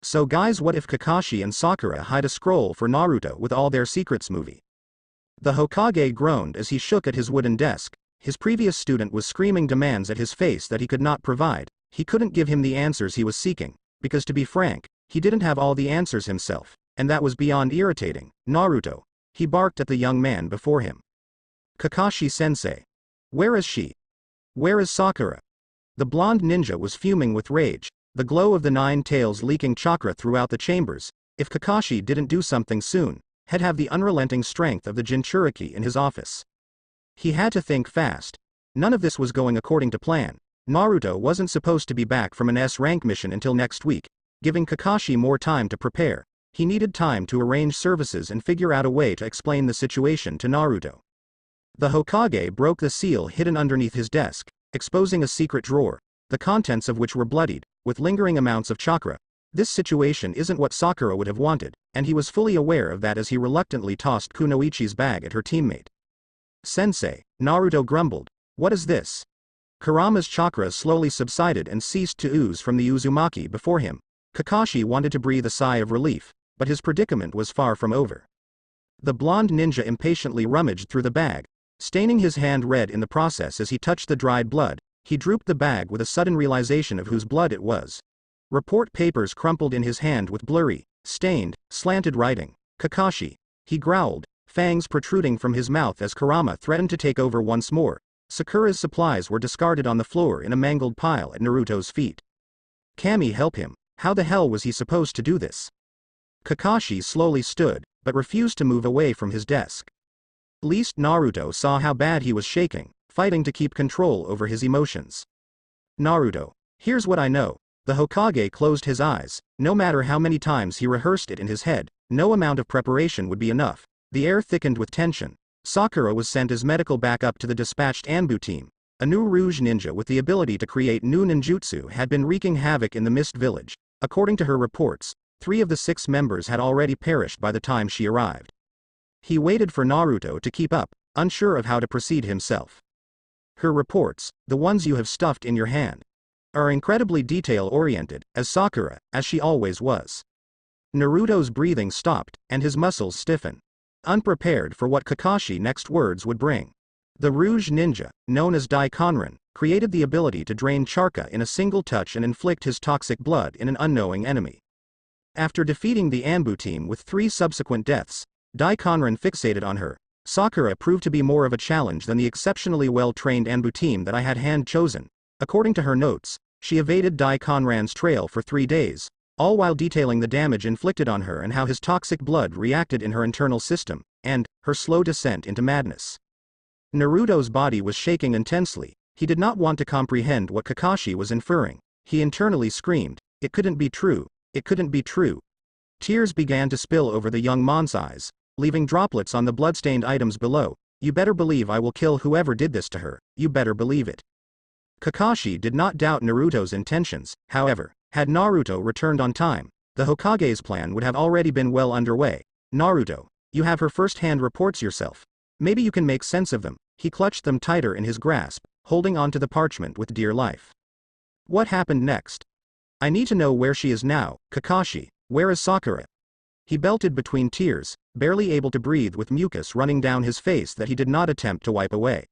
So guys, what if Kakashi and Sakura hide a scroll for Naruto with all their secrets movie? The Hokage groaned as he shook at his wooden desk. His previous student was screaming demands at his face that he could not provide. He couldn't give him the answers he was seeking, because to be frank, he didn't have all the answers himself, and that was beyond irritating. Naruto. He barked at the young man before him. Kakashi-sensei. Where is she? Where is Sakura? The blonde ninja was fuming with rage, the glow of the 9 tails leaking chakra throughout the chambers. If Kakashi didn't do something soon, he'd have the unrelenting strength of the Jinchuriki in his office. He had to think fast. None of this was going according to plan. Naruto wasn't supposed to be back from an S-rank mission until next week, giving Kakashi more time to prepare. He needed time to arrange services and figure out a way to explain the situation to Naruto. The Hokage broke the seal hidden underneath his desk, exposing a secret drawer, the contents of which were bloodied, with lingering amounts of chakra. This situation isn't what Sakura would have wanted, and he was fully aware of that as he reluctantly tossed Kunoichi's bag at her teammate. Sensei, Naruto grumbled. What is this? Kurama's chakra slowly subsided and ceased to ooze from the Uzumaki before him. Kakashi wanted to breathe a sigh of relief, but his predicament was far from over. The blonde ninja impatiently rummaged through the bag, staining his hand red in the process as he touched the dried blood. He drooped the bag with a sudden realization of whose blood it was. Report papers crumpled in his hand with blurry, stained, slanted writing. Kakashi. He growled, fangs protruding from his mouth as Kurama threatened to take over once more. Sakura's supplies were discarded on the floor in a mangled pile at Naruto's feet. Kami, help him. How the hell was he supposed to do this? Kakashi slowly stood, but refused to move away from his desk. Least Naruto saw how bad he was shaking, fighting to keep control over his emotions. Naruto. Here's what I know. The Hokage closed his eyes. No matter how many times he rehearsed it in his head, no amount of preparation would be enough. The air thickened with tension. Sakura was sent as medical backup to the dispatched Anbu team. A new Rouge ninja with the ability to create new ninjutsu had been wreaking havoc in the Mist Village. According to her reports, 3 of the 6 members had already perished by the time she arrived. He waited for Naruto to keep up, unsure of how to proceed himself. Her reports, the ones you have stuffed in your hand, are incredibly detail-oriented, as Sakura, as she always was. Naruto's breathing stopped, and his muscles stiffened, unprepared for what Kakashi's next words would bring. The Rouge ninja, known as Daikonran, created the ability to drain chakra in a single touch and inflict his toxic blood in an unknowing enemy. After defeating the Anbu team with 3 subsequent deaths, Daikonran fixated on her. Sakura proved to be more of a challenge than the exceptionally well-trained Anbu team that I had hand-chosen. According to her notes, she evaded Daikonran's trail for 3 days, all while detailing the damage inflicted on her and how his toxic blood reacted in her internal system, and her slow descent into madness. Naruto's body was shaking intensely. He did not want to comprehend what Kakashi was inferring. He internally screamed, "It couldn't be true. It couldn't be true." Tears began to spill over the young man's eyes, leaving droplets on the bloodstained items below. You better believe I will kill whoever did this to her. You better believe it. Kakashi did not doubt Naruto's intentions. However, had Naruto returned on time, the Hokage's plan would have already been well underway. Naruto, you have her first-hand reports yourself. Maybe you can make sense of them. He clutched them tighter in his grasp, holding onto the parchment with dear life. What happened next? I need to know where she is now. Kakashi, where is Sakura? He belted between tears, barely able to breathe with mucus running down his face that he did not attempt to wipe away.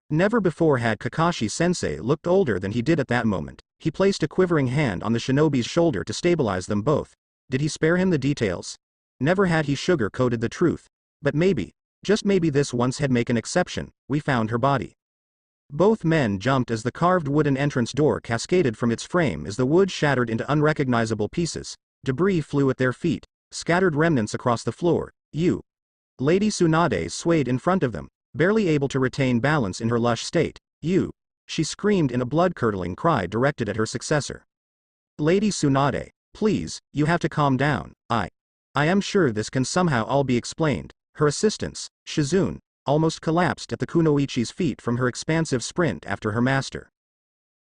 Never before had Kakashi-sensei looked older than he did at that moment. He placed a quivering hand on the shinobi's shoulder to stabilize them both. Did he spare him the details? Never had he sugar-coated the truth. But maybe, just maybe this once had made an exception. We found her body. Both men jumped as the carved wooden entrance door cascaded from its frame as the wood shattered into unrecognizable pieces. Debris flew at their feet, scattered remnants across the floor. You. Lady Tsunade swayed in front of them, barely able to retain balance in her lush state. You. She screamed in a blood-curdling cry directed at her successor. Lady Tsunade, please, you have to calm down. I am sure this can somehow all be explained. Her assistants, Shizune, almost collapsed at the Kunoichi's feet from her expansive sprint after her master.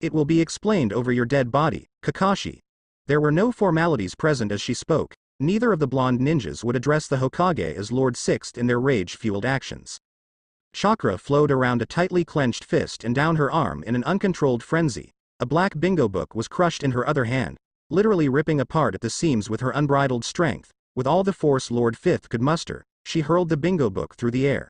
It will be explained over your dead body, Kakashi. There were no formalities present as she spoke. Neither of the blonde ninjas would address the Hokage as Lord Sixth in their rage-fueled actions. Chakra flowed around a tightly clenched fist and down her arm in an uncontrolled frenzy. A black bingo book was crushed in her other hand. literally ripping apart at the seams with her unbridled strength. With all the force Lord Fifth could muster, she hurled the bingo book through the air.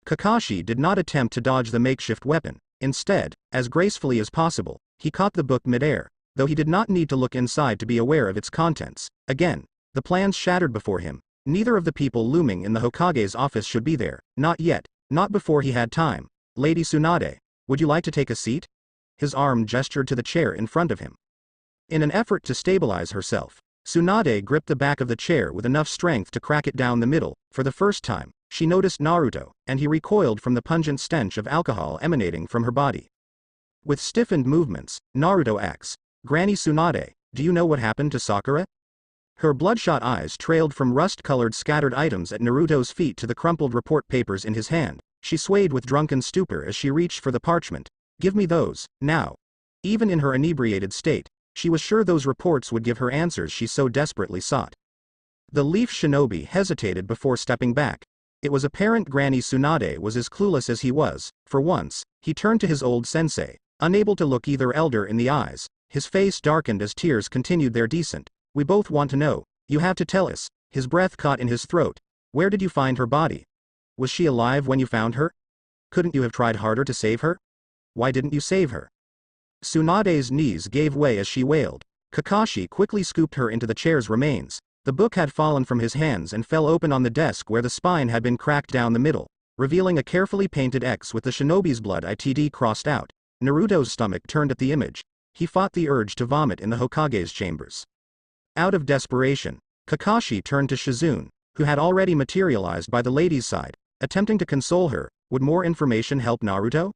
Kakashi did not attempt to dodge the makeshift weapon. Instead, as gracefully as possible, he caught the book mid-air, though he did not need to look inside to be aware of its contents. Again, the plans shattered before him. Neither of the people looming in the Hokage's office should be there. Not yet, not before he had time. Lady Tsunade, would you like to take a seat? His arm gestured to the chair in front of him. In an effort to stabilize herself, Tsunade gripped the back of the chair with enough strength to crack it down the middle. For the first time, she noticed Naruto, and he recoiled from the pungent stench of alcohol emanating from her body. With stiffened movements, Naruto asks, Granny Tsunade, do you know what happened to Sakura? Her bloodshot eyes trailed from rust-colored scattered items at Naruto's feet to the crumpled report papers in his hand. She swayed with drunken stupor as she reached for the parchment. Give me those, now. Even in her inebriated state, she was sure those reports would give her answers she so desperately sought. The Leaf Shinobi hesitated before stepping back. It was apparent Granny Tsunade was as clueless as he was. For once, he turned to his old sensei, unable to look either elder in the eyes. His face darkened as tears continued their descent. We both want to know. You have to tell us. His breath caught in his throat. Where did you find her body? Was she alive when you found her? Couldn't you have tried harder to save her? Why didn't you save her? Tsunade's knees gave way as she wailed. Kakashi quickly scooped her into the chair's remains. The book had fallen from his hands and fell open on the desk where the spine had been cracked down the middle, revealing a carefully painted X with the shinobi's blood itd crossed out. Naruto's stomach turned at the image. He fought the urge to vomit in the Hokage's chambers. Out of desperation, Kakashi turned to Shizune, who had already materialized by the lady's side, attempting to console her. Would more information help Naruto?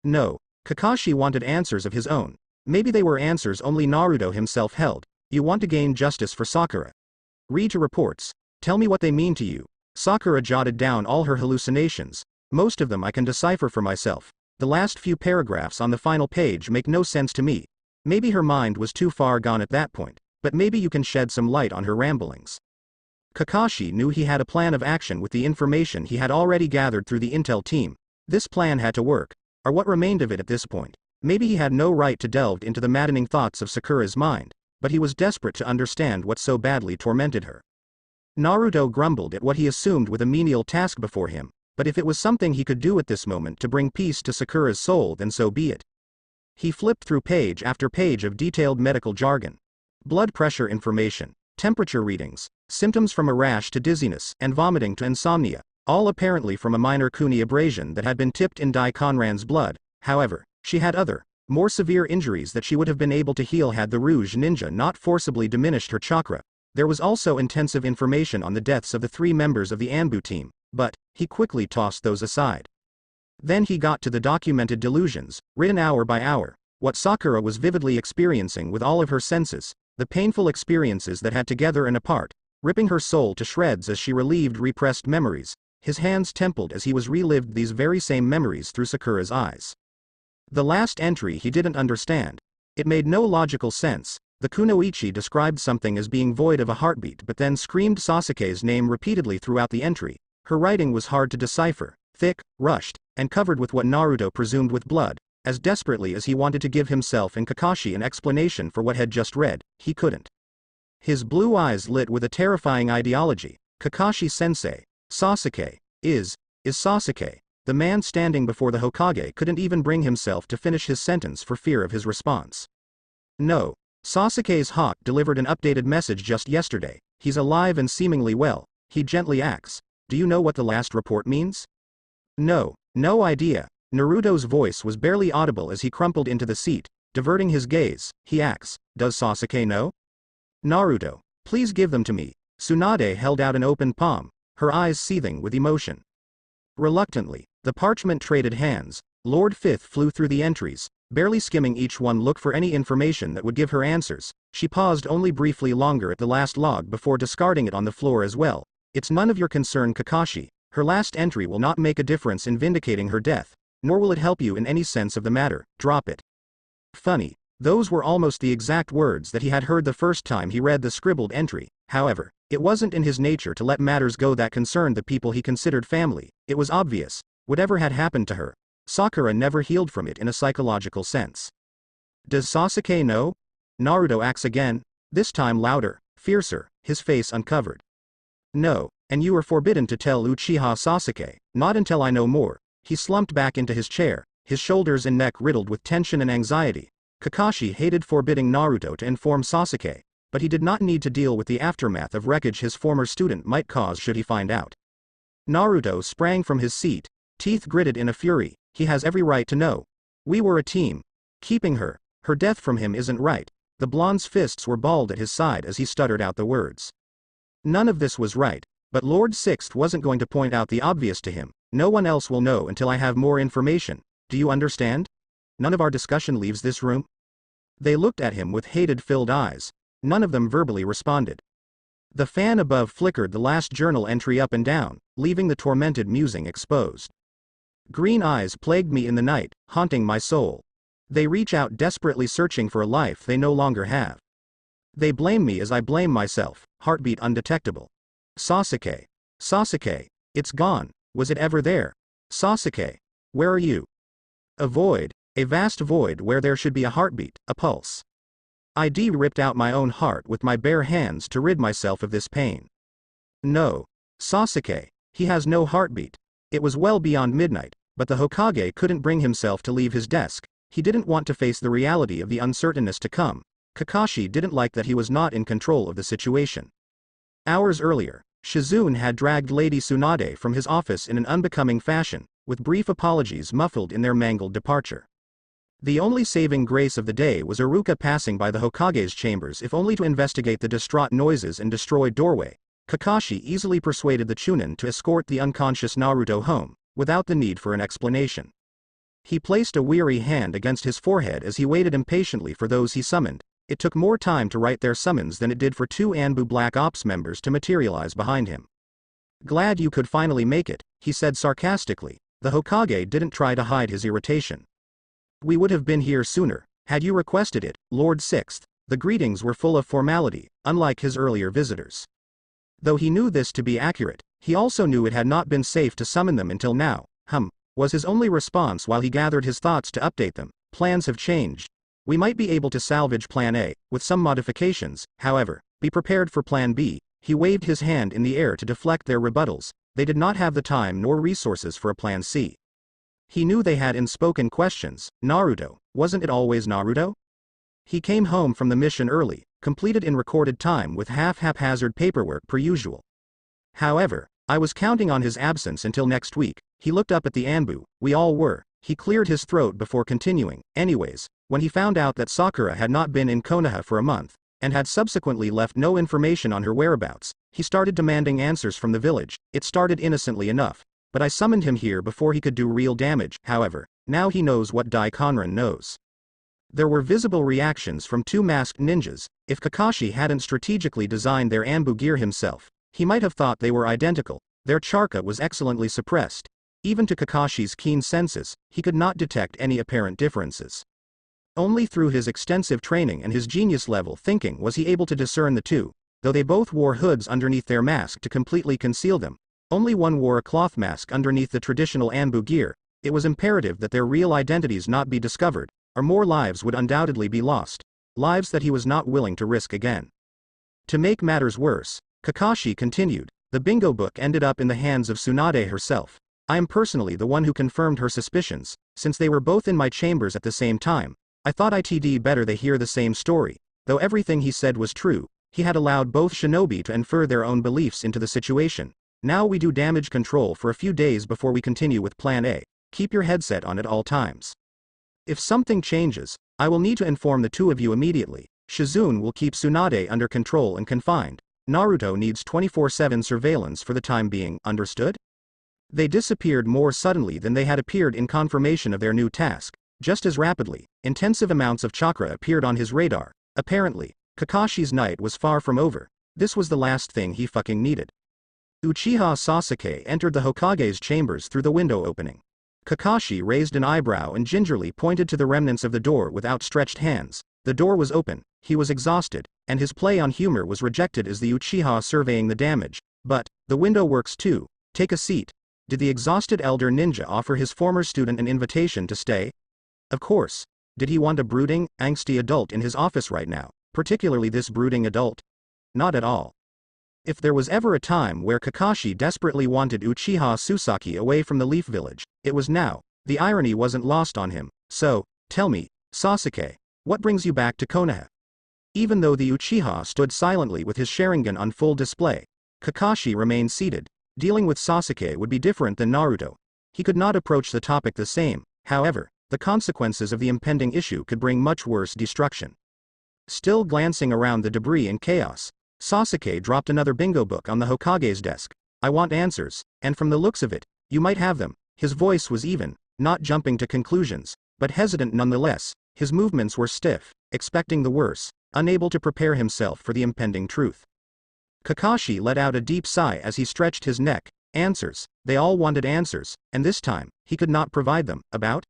No. Kakashi wanted answers of his own. Maybe they were answers only Naruto himself held. You want to gain justice for Sakura. Read your reports. Tell me what they mean to you. Sakura jotted down all her hallucinations. Most of them I can decipher for myself. The last few paragraphs on the final page make no sense to me. Maybe her mind was too far gone at that point, but maybe you can shed some light on her ramblings. Kakashi knew he had a plan of action with the information he had already gathered through the intel team. This plan had to work, or what remained of it at this point. Maybe he had no right to delve into the maddening thoughts of Sakura's mind, but he was desperate to understand what so badly tormented her. Naruto grumbled at what he assumed with a menial task before him, but if it was something he could do at this moment to bring peace to Sakura's soul, then so be it. He flipped through page after page of detailed medical jargon. Blood pressure information, temperature readings, symptoms from a rash to dizziness and vomiting to insomnia, all apparently from a minor kuni abrasion that had been tipped in Dai Conran's blood. However, she had other, more severe injuries that she would have been able to heal had the Rouge Ninja not forcibly diminished her chakra. There was also intensive information on the deaths of the 3 members of the Anbu team, but he quickly tossed those aside. Then he got to the documented delusions, written hour by hour, what Sakura was vividly experiencing with all of her senses, the painful experiences that had together and apart, ripping her soul to shreds as she relieved repressed memories. His hands templed as he was relived these very same memories through Sakura's eyes. The last entry he didn't understand. It made no logical sense. The kunoichi described something as being void of a heartbeat but then screamed Sasuke's name repeatedly throughout the entry. Her writing was hard to decipher, thick, rushed, and covered with what Naruto presumed with blood. As desperately as he wanted to give himself and Kakashi an explanation for what had just read, he couldn't. His blue eyes lit with a terrifying ideology. Kakashi-sensei, Sasuke, is Sasuke. The man standing before the Hokage couldn't even bring himself to finish his sentence for fear of his response. No. Sasuke's hawk delivered an updated message just yesterday. He's alive and seemingly well. He gently asks, do you know what the last report means? No idea. Naruto's voice was barely audible as he crumpled into the seat. Diverting his gaze, he asks, does Sasuke know? Naruto, please give them to me. Tsunade held out an open palm, her eyes seething with emotion. Reluctantly, the parchment traded hands. Lord Fifth flew through the entries, barely skimming each one look for any information that would give her answers. She paused only briefly longer at the last log before discarding it on the floor as well. It's none of your concern, Kakashi. Her last entry will not make a difference in vindicating her death, nor will it help you in any sense of the matter. Drop it. Funny. Those were almost the exact words that he had heard the first time he read the scribbled entry. However, it wasn't in his nature to let matters go that concerned the people he considered family. It was obvious. Whatever had happened to her, Sakura never healed from it in a psychological sense. Does Sasuke know? Naruto acts again, this time louder, fiercer, his face uncovered. No, and you are forbidden to tell Uchiha Sasuke, not until I know more. He slumped back into his chair, his shoulders and neck riddled with tension and anxiety. Kakashi hated forbidding Naruto to inform Sasuke, but he did not need to deal with the aftermath of wreckage his former student might cause should he find out. Naruto sprang from his seat, teeth gritted in a fury. He has every right to know. We were a team. Keeping her death from him isn't right. The blonde's fists were balled at his side as he stuttered out the words. None of this was right, but Lord Sixth wasn't going to point out the obvious to him. No one else will know until I have more information. Do you understand? None of our discussion leaves this room? They looked at him with hatred-filled eyes. None of them verbally responded. The fan above flickered the last journal entry up and down, leaving the tormented musing exposed. Green eyes plagued me in the night, haunting my soul. They reach out desperately searching for a life they no longer have. They blame me as I blame myself, heartbeat undetectable. Sasuke. Sasuke. It's gone. Was it ever there? Sasuke. Where are you? A void. A vast void where there should be a heartbeat, a pulse. I ripped out my own heart with my bare hands to rid myself of this pain. No. Sasuke. He has no heartbeat. It was well beyond midnight, but the Hokage couldn't bring himself to leave his desk. He didn't want to face the reality of the uncertainness to come. Kakashi didn't like that he was not in control of the situation. Hours earlier, Shizune had dragged Lady Tsunade from his office in an unbecoming fashion, with brief apologies muffled in their mangled departure. The only saving grace of the day was Iruka passing by the Hokage's chambers if only to investigate the distraught noises and destroyed doorway. Kakashi easily persuaded the Chunin to escort the unconscious Naruto home, without the need for an explanation. He placed a weary hand against his forehead as he waited impatiently for those he summoned. It took more time to write their summons than it did for 2 Anbu Black Ops members to materialize behind him. Glad you could finally make it, he said sarcastically. The Hokage didn't try to hide his irritation. We would have been here sooner, had you requested it, Lord Sixth. The greetings were full of formality, unlike his earlier visitors. Though he knew this to be accurate, he also knew it had not been safe to summon them until now. Was his only response while he gathered his thoughts to update them. Plans have changed. We might be able to salvage Plan A, with some modifications, however. Be prepared for Plan B. He waved his hand in the air to deflect their rebuttals. They did not have the time nor resources for a Plan C. He knew they had unspoken questions. Naruto, wasn't it always Naruto? He came home from the mission early, completed in recorded time with haphazard paperwork per usual. However, I was counting on his absence until next week. He looked up at the Anbu. We all were. He cleared his throat before continuing. Anyways, when he found out that Sakura had not been in Konoha for a month, and had subsequently left no information on her whereabouts, he started demanding answers from the village. It started innocently enough, but I summoned him here before he could do real damage. However, now he knows what Daikon knows. There were visible reactions from 2 masked ninjas. If Kakashi hadn't strategically designed their Anbu gear himself, he might have thought they were identical. Their chakra was excellently suppressed. Even to Kakashi's keen senses, he could not detect any apparent differences. Only through his extensive training and his genius-level thinking was he able to discern the two, though they both wore hoods underneath their mask to completely conceal them. Only one wore a cloth mask underneath the traditional Anbu gear. It was imperative that their real identities not be discovered, or more lives would undoubtedly be lost. Lives that he was not willing to risk again. To make matters worse, Kakashi continued, the bingo book ended up in the hands of Tsunade herself. I am personally the one who confirmed her suspicions. Since they were both in my chambers at the same time, I thought it'd better they hear the same story. Though everything he said was true, he had allowed both shinobi to infer their own beliefs into the situation. Now we do damage control for a few days before we continue with Plan A. Keep your headset on at all times. If something changes, I will need to inform the 2 of you immediately. Shizune will keep Tsunade under control and confined. Naruto needs 24/7 surveillance for the time being, understood? They disappeared more suddenly than they had appeared in confirmation of their new task. Just as rapidly, intensive amounts of chakra appeared on his radar. Apparently, Kakashi's night was far from over. This was the last thing he fucking needed. Uchiha Sasuke entered the Hokage's chambers through the window opening. Kakashi raised an eyebrow and gingerly pointed to the remnants of the door with outstretched hands. The door was open. He was exhausted, and his play on humor was rejected as the Uchiha surveying the damage. But, the window works too. Take a seat. Did the exhausted elder ninja offer his former student an invitation to stay? Of course. Did he want a brooding, angsty adult in his office right now, particularly this brooding adult? Not at all. If there was ever a time where Kakashi desperately wanted Uchiha Sasaki away from the Leaf Village, it was now. The irony wasn't lost on him. So, tell me, Sasuke, what brings you back to Konoha? Even though the Uchiha stood silently with his Sharingan on full display, Kakashi remained seated. Dealing with Sasuke would be different than Naruto. He could not approach the topic the same, however, the consequences of the impending issue could bring much worse destruction. Still glancing around the debris and chaos, Sasuke dropped another bingo book on the Hokage's desk. I want answers, and from the looks of it, you might have them. His voice was even, not jumping to conclusions, but hesitant nonetheless. His movements were stiff, expecting the worst, unable to prepare himself for the impending truth. Kakashi let out a deep sigh as he stretched his neck. Answers. They all wanted answers, and this time, he could not provide them. About?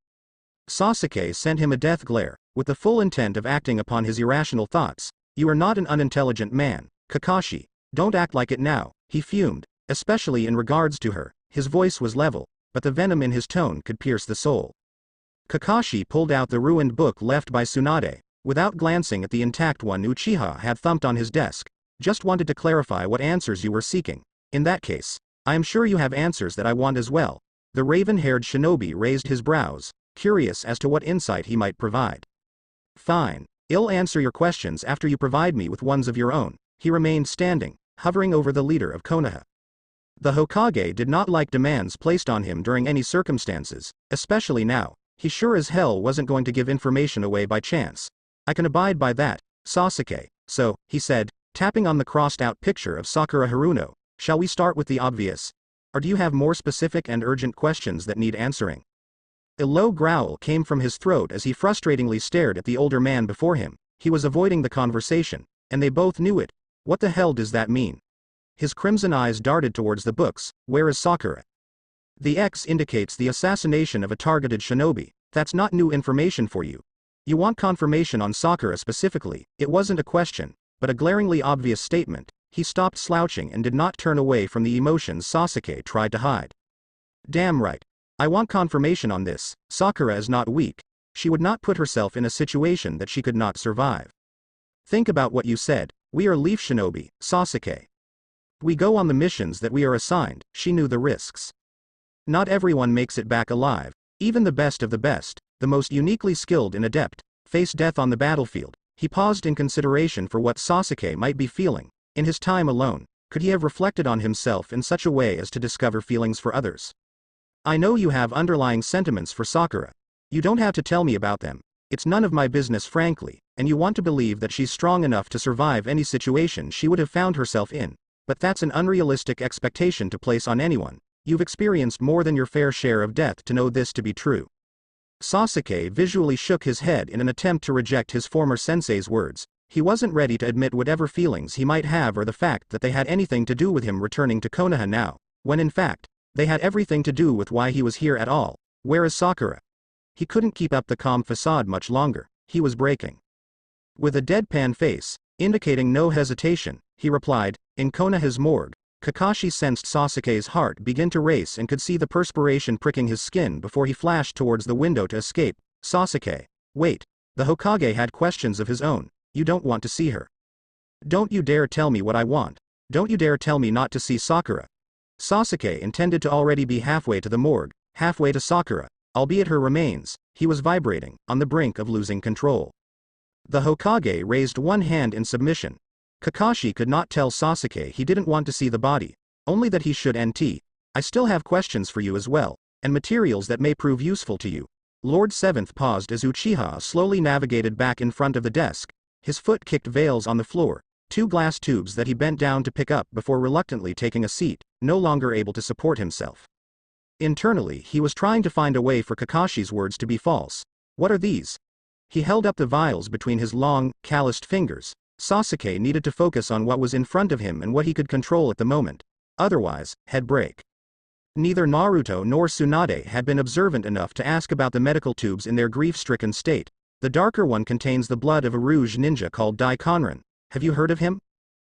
Sasuke sent him a death glare, with the full intent of acting upon his irrational thoughts. You are not an unintelligent man, Kakashi. Don't act like it now, he fumed, especially in regards to her. His voice was level, but the venom in his tone could pierce the soul. Kakashi pulled out the ruined book left by Tsunade. Without glancing at the intact one Uchiha had thumped on his desk. Just wanted to clarify what answers you were seeking. In that case, I am sure you have answers that I want as well. The raven-haired shinobi raised his brows, curious as to what insight he might provide. Fine. I'll answer your questions after you provide me with ones of your own. He remained standing, hovering over the leader of Konoha. The Hokage did not like demands placed on him during any circumstances, especially now. He sure as hell wasn't going to give information away by chance. I can abide by that, Sasuke. So, he said, tapping on the crossed-out picture of Sakura Haruno, shall we start with the obvious? Or do you have more specific and urgent questions that need answering? A low growl came from his throat as he frustratingly stared at the older man before him. He was avoiding the conversation, and they both knew it. What the hell does that mean? His crimson eyes darted towards the books. Where is Sakura? The X indicates the assassination of a targeted shinobi. That's not new information for you. You want confirmation on Sakura specifically. It wasn't a question, but a glaringly obvious statement. He stopped slouching and did not turn away from the emotions Sasuke tried to hide. Damn right. I want confirmation on this. Sakura is not weak. She would not put herself in a situation that she could not survive. Think about what you said. We are Leaf Shinobi, Sasuke. We go on the missions that we are assigned. She knew the risks. Not everyone makes it back alive. Even the best of the best, the most uniquely skilled and adept, face death on the battlefield. He paused in consideration for what Sasuke might be feeling. In his time alone, could he have reflected on himself in such a way as to discover feelings for others? I know you have underlying sentiments for Sakura. You don't have to tell me about them. It's none of my business frankly, and you want to believe that she's strong enough to survive any situation she would have found herself in. But that's an unrealistic expectation to place on anyone. You've experienced more than your fair share of death to know this to be true. Sasuke visually shook his head in an attempt to reject his former sensei's words. He wasn't ready to admit whatever feelings he might have or the fact that they had anything to do with him returning to Konoha now, when in fact, they had everything to do with why he was here at all. Where is Sakura? He couldn't keep up the calm facade much longer. He was breaking. With a deadpan face, indicating no hesitation, he replied, in Konoha's morgue. Kakashi sensed Sasuke's heart begin to race and could see the perspiration pricking his skin before he flashed towards the window to escape. Sasuke. Wait. The Hokage had questions of his own. You don't want to see her. Don't you dare tell me what I want. Don't you dare tell me not to see Sakura. Sasuke intended to already be halfway to the morgue, halfway to Sakura, albeit her remains. He was vibrating, on the brink of losing control. The Hokage raised one hand in submission. Kakashi could not tell Sasuke he didn't want to see the body, only that he should NT. I still have questions for you as well, and materials that may prove useful to you. Lord Seventh paused as Uchiha slowly navigated back in front of the desk. His foot kicked veils on the floor, two glass tubes that he bent down to pick up before reluctantly taking a seat, no longer able to support himself. Internally he was trying to find a way for Kakashi's words to be false. What are these? He held up the vials between his long, calloused fingers. Sasuke needed to focus on what was in front of him and what he could control at the moment. Otherwise, head break. Neither Naruto nor Tsunade had been observant enough to ask about the medical tubes in their grief-stricken state. The darker one contains the blood of a rouge ninja called Dai-Konran. Have you heard of him?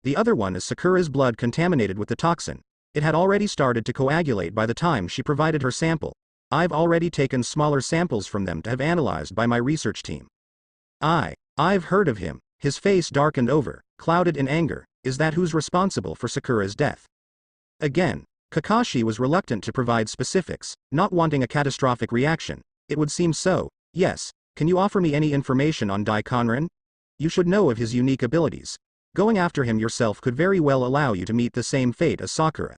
The other one is Sakura's blood contaminated with the toxin. It had already started to coagulate by the time she provided her sample. I've already taken smaller samples from them to have analyzed by my research team. I've heard of him. His face darkened over, clouded in anger. Is that who's responsible for Sakura's death? Again, Kakashi was reluctant to provide specifics, not wanting a catastrophic reaction. It would seem so. Yes. Can you offer me any information on Daikon? You should know of his unique abilities. Going after him yourself could very well allow you to meet the same fate as Sakura.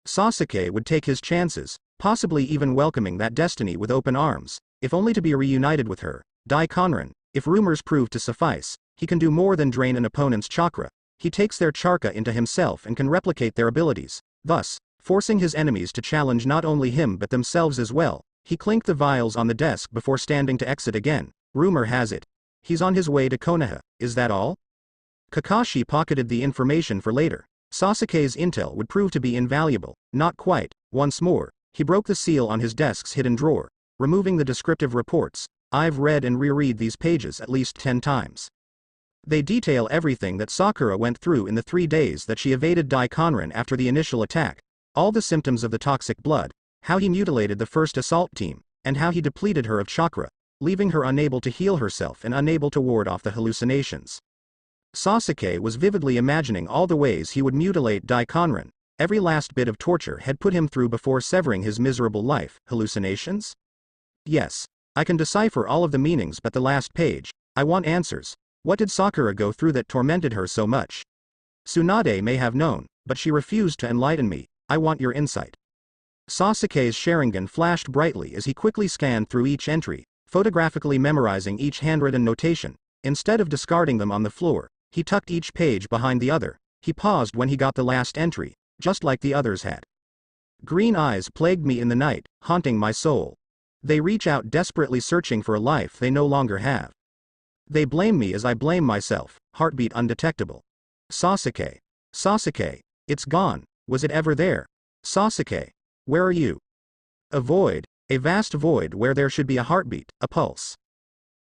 Sasuke would take his chances, possibly even welcoming that destiny with open arms, if only to be reunited with her. Daikon, if rumors prove to suffice, he can do more than drain an opponent's chakra. He takes their chakra into himself and can replicate their abilities, thus forcing his enemies to challenge not only him but themselves as well. He clinked the vials on the desk before standing to exit again. Rumor has it he's on his way to Konoha. Is that all? Kakashi pocketed the information for later. Sasuke's intel would prove to be invaluable. Not quite. Once more, he broke the seal on his desk's hidden drawer, removing the descriptive reports. I've read and reread these pages at least 10 times. They detail everything that Sakura went through in the 3 days that she evaded Daikon after the initial attack, all the symptoms of the toxic blood, how he mutilated the first assault team, and how he depleted her of chakra, leaving her unable to heal herself and unable to ward off the hallucinations. Sasuke was vividly imagining all the ways he would mutilate Daikon. Every last bit of torture had put him through before severing his miserable life. Hallucinations? Yes. I can decipher all of the meanings, but the last page. I want answers. What did Sakura go through that tormented her so much? Tsunade may have known, but she refused to enlighten me. I want your insight. Sasuke's Sharingan flashed brightly as he quickly scanned through each entry, photographically memorizing each handwritten notation. Instead of discarding them on the floor, he tucked each page behind the other. He paused when he got the last entry, just like the others had. Green eyes plagued me in the night, haunting my soul. They reach out desperately searching for a life they no longer have. They blame me as I blame myself, heartbeat undetectable. Sasuke. Sasuke. It's gone. Was it ever there? Sasuke. Where are you? A void. A vast void where there should be a heartbeat, a pulse.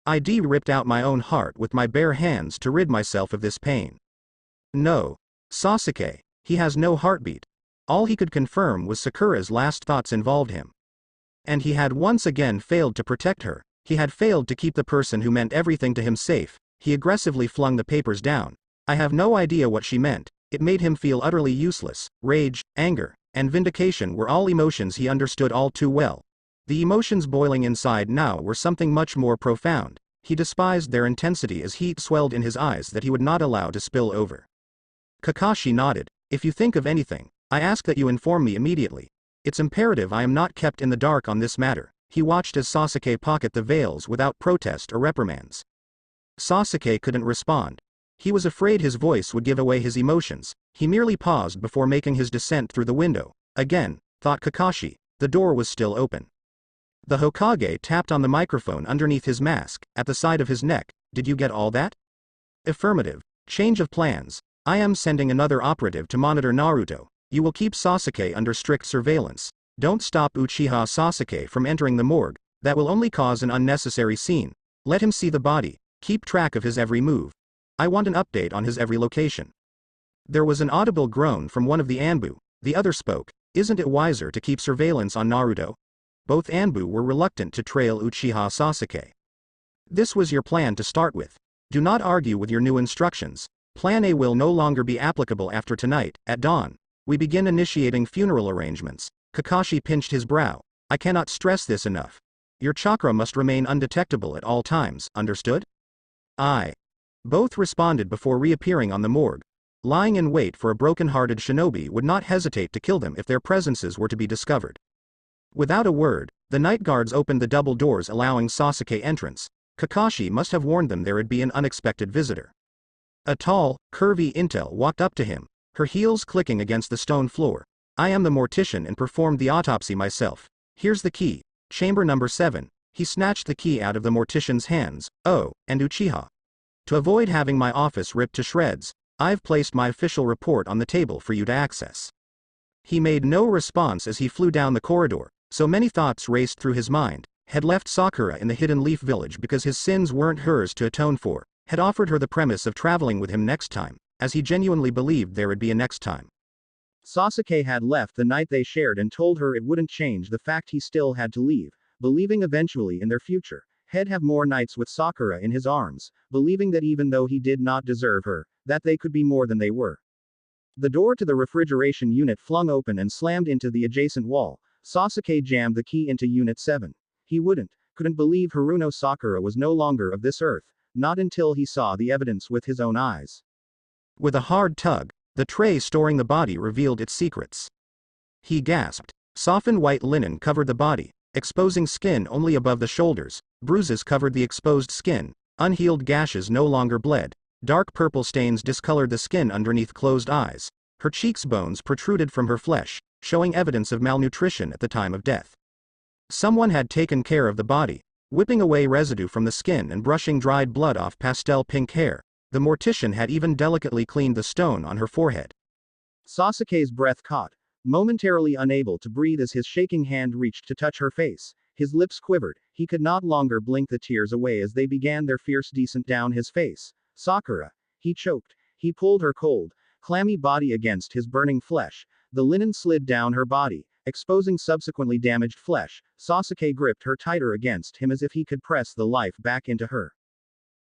I ripped out my own heart with my bare hands to rid myself of this pain. No. Sasuke. He has no heartbeat. All he could confirm was Sakura's last thoughts involved him. And he had once again failed to protect her. He had failed to keep the person who meant everything to him safe. He aggressively flung the papers down. I have no idea what she meant. It made him feel utterly useless. Rage, anger, and vindication were all emotions he understood all too well. The emotions boiling inside now were something much more profound. He despised their intensity as heat swelled in his eyes that he would not allow to spill over. Kakashi nodded. If you think of anything, I ask that you inform me immediately. It's imperative I am not kept in the dark on this matter. He watched as Sasuke pocket the veils without protest or reprimands. Sasuke couldn't respond. He was afraid his voice would give away his emotions. He merely paused before making his descent through the window. Again, thought Kakashi, the door was still open. The Hokage tapped on the microphone underneath his mask, at the side of his neck. Did you get all that? Affirmative. Change of plans. I am sending another operative to monitor Naruto. You will keep Sasuke under strict surveillance. Don't stop Uchiha Sasuke from entering the morgue. That will only cause an unnecessary scene. Let him see the body. Keep track of his every move. I want an update on his every location. There was an audible groan from one of the Anbu. The other spoke. Isn't it wiser to keep surveillance on Naruto? Both Anbu were reluctant to trail Uchiha Sasuke. This was your plan to start with. Do not argue with your new instructions. Plan A will no longer be applicable after tonight. At dawn, we begin initiating funeral arrangements. Kakashi pinched his brow. I cannot stress this enough. Your chakra must remain undetectable at all times, understood? Aye. Both responded before reappearing on the morgue. Lying in wait for a broken-hearted shinobi would not hesitate to kill them if their presences were to be discovered. Without a word, the night guards opened the double doors allowing Sasuke entrance. Kakashi must have warned them there would be an unexpected visitor. A tall, curvy intel walked up to him, her heels clicking against the stone floor. I am the mortician and performed the autopsy myself. Here's the key. Chamber number 7. He snatched the key out of the mortician's hands. Oh, and Uchiha. To avoid having my office ripped to shreds, I've placed my official report on the table for you to access. He made no response as he flew down the corridor. So many thoughts raced through his mind. Had left Sakura in the Hidden Leaf Village because his sins weren't hers to atone for. Had offered her the premise of traveling with him next time, as he genuinely believed there would be a next time. Sasuke had left the night they shared and told her it wouldn't change the fact he still had to leave, believing eventually in their future, he'd have more nights with Sakura in his arms, believing that even though he did not deserve her, that they could be more than they were. The door to the refrigeration unit flung open and slammed into the adjacent wall. Sasuke jammed the key into Unit 7. He couldn't believe Haruno Sakura was no longer of this earth, not until he saw the evidence with his own eyes. With a hard tug, the tray storing the body revealed its secrets. He gasped. Softened white linen covered the body, exposing skin only above the shoulders. Bruises covered the exposed skin. Unhealed gashes no longer bled. Dark purple stains discolored the skin underneath closed eyes. Her cheeks' bones protruded from her flesh, showing evidence of malnutrition at the time of death. Someone had taken care of the body, whipping away residue from the skin and brushing dried blood off pastel pink hair. The mortician had even delicately cleaned the stone on her forehead. Sasuke's breath caught, momentarily unable to breathe as his shaking hand reached to touch her face. His lips quivered, he could not longer blink the tears away as they began their fierce descent down his face. Sakura. He choked. He pulled her cold, clammy body against his burning flesh. The linen slid down her body, exposing subsequently damaged flesh. Sasuke gripped her tighter against him as if he could press the life back into her.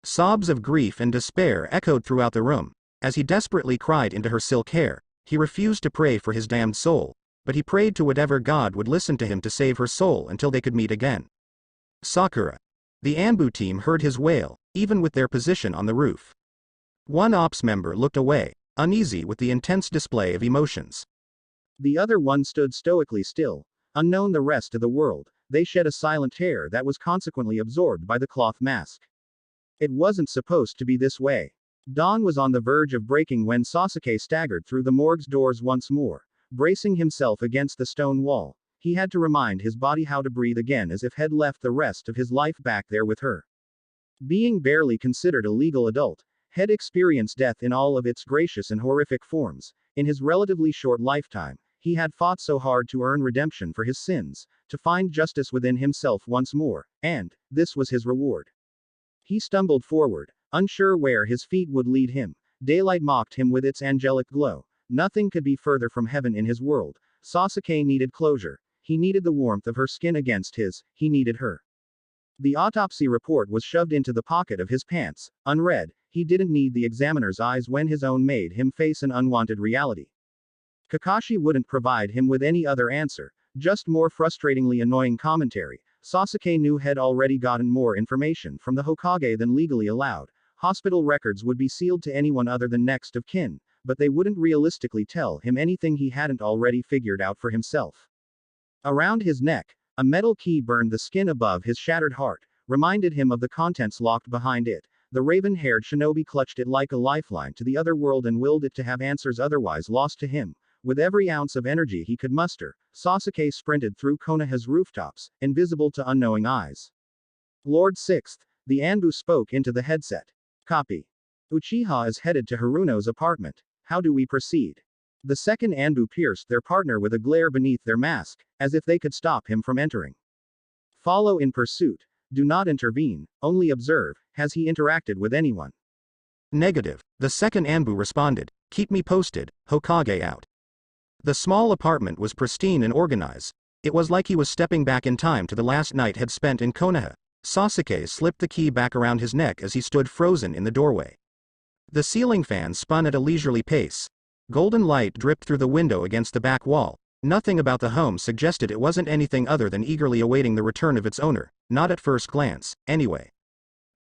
Sobs of grief and despair echoed throughout the room, as he desperately cried into her silk hair. He refused to pray for his damned soul, but he prayed to whatever god would listen to him to save her soul until they could meet again. Sakura. The Anbu team heard his wail, even with their position on the roof. One ops member looked away, uneasy with the intense display of emotions. The other one stood stoically still, unknown the rest of the world. They shed a silent tear that was consequently absorbed by the cloth mask. It wasn't supposed to be this way. Dawn was on the verge of breaking when Sasuke staggered through the morgue's doors once more, bracing himself against the stone wall. He had to remind his body how to breathe again as if he'd left the rest of his life back there with her. Being barely considered a legal adult, he'd experienced death in all of its gracious and horrific forms. In his relatively short lifetime, he had fought so hard to earn redemption for his sins, to find justice within himself once more, and this was his reward. He stumbled forward, unsure where his feet would lead him. Daylight mocked him with its angelic glow. Nothing could be further from heaven in his world. Sasuke needed closure. He needed the warmth of her skin against his. He needed her. The autopsy report was shoved into the pocket of his pants, unread. He didn't need the examiner's eyes when his own made him face an unwanted reality. Kakashi wouldn't provide him with any other answer, just more frustratingly annoying commentary. Sasuke knew he'd already gotten more information from the Hokage than legally allowed. Hospital records would be sealed to anyone other than next of kin, but they wouldn't realistically tell him anything he hadn't already figured out for himself. Around his neck, a metal key burned the skin above his shattered heart, reminded him of the contents locked behind it. The raven-haired shinobi clutched it like a lifeline to the other world and willed it to have answers otherwise lost to him. With every ounce of energy he could muster, Sasuke sprinted through Konoha's rooftops, invisible to unknowing eyes. Lord Sixth, the Anbu spoke into the headset. Copy. Uchiha is headed to Haruno's apartment. How do we proceed? The second Anbu pierced their partner with a glare beneath their mask, as if they could stop him from entering. Follow in pursuit. Do not intervene, only observe. Has he interacted with anyone? Negative. The second Anbu responded. Keep me posted, Hokage out. The small apartment was pristine and organized. It was like he was stepping back in time to the last night had spent in Konoha. Sasuke slipped the key back around his neck as he stood frozen in the doorway. The ceiling fan spun at a leisurely pace. Golden light dripped through the window against the back wall. Nothing about the home suggested it wasn't anything other than eagerly awaiting the return of its owner, not at first glance, anyway.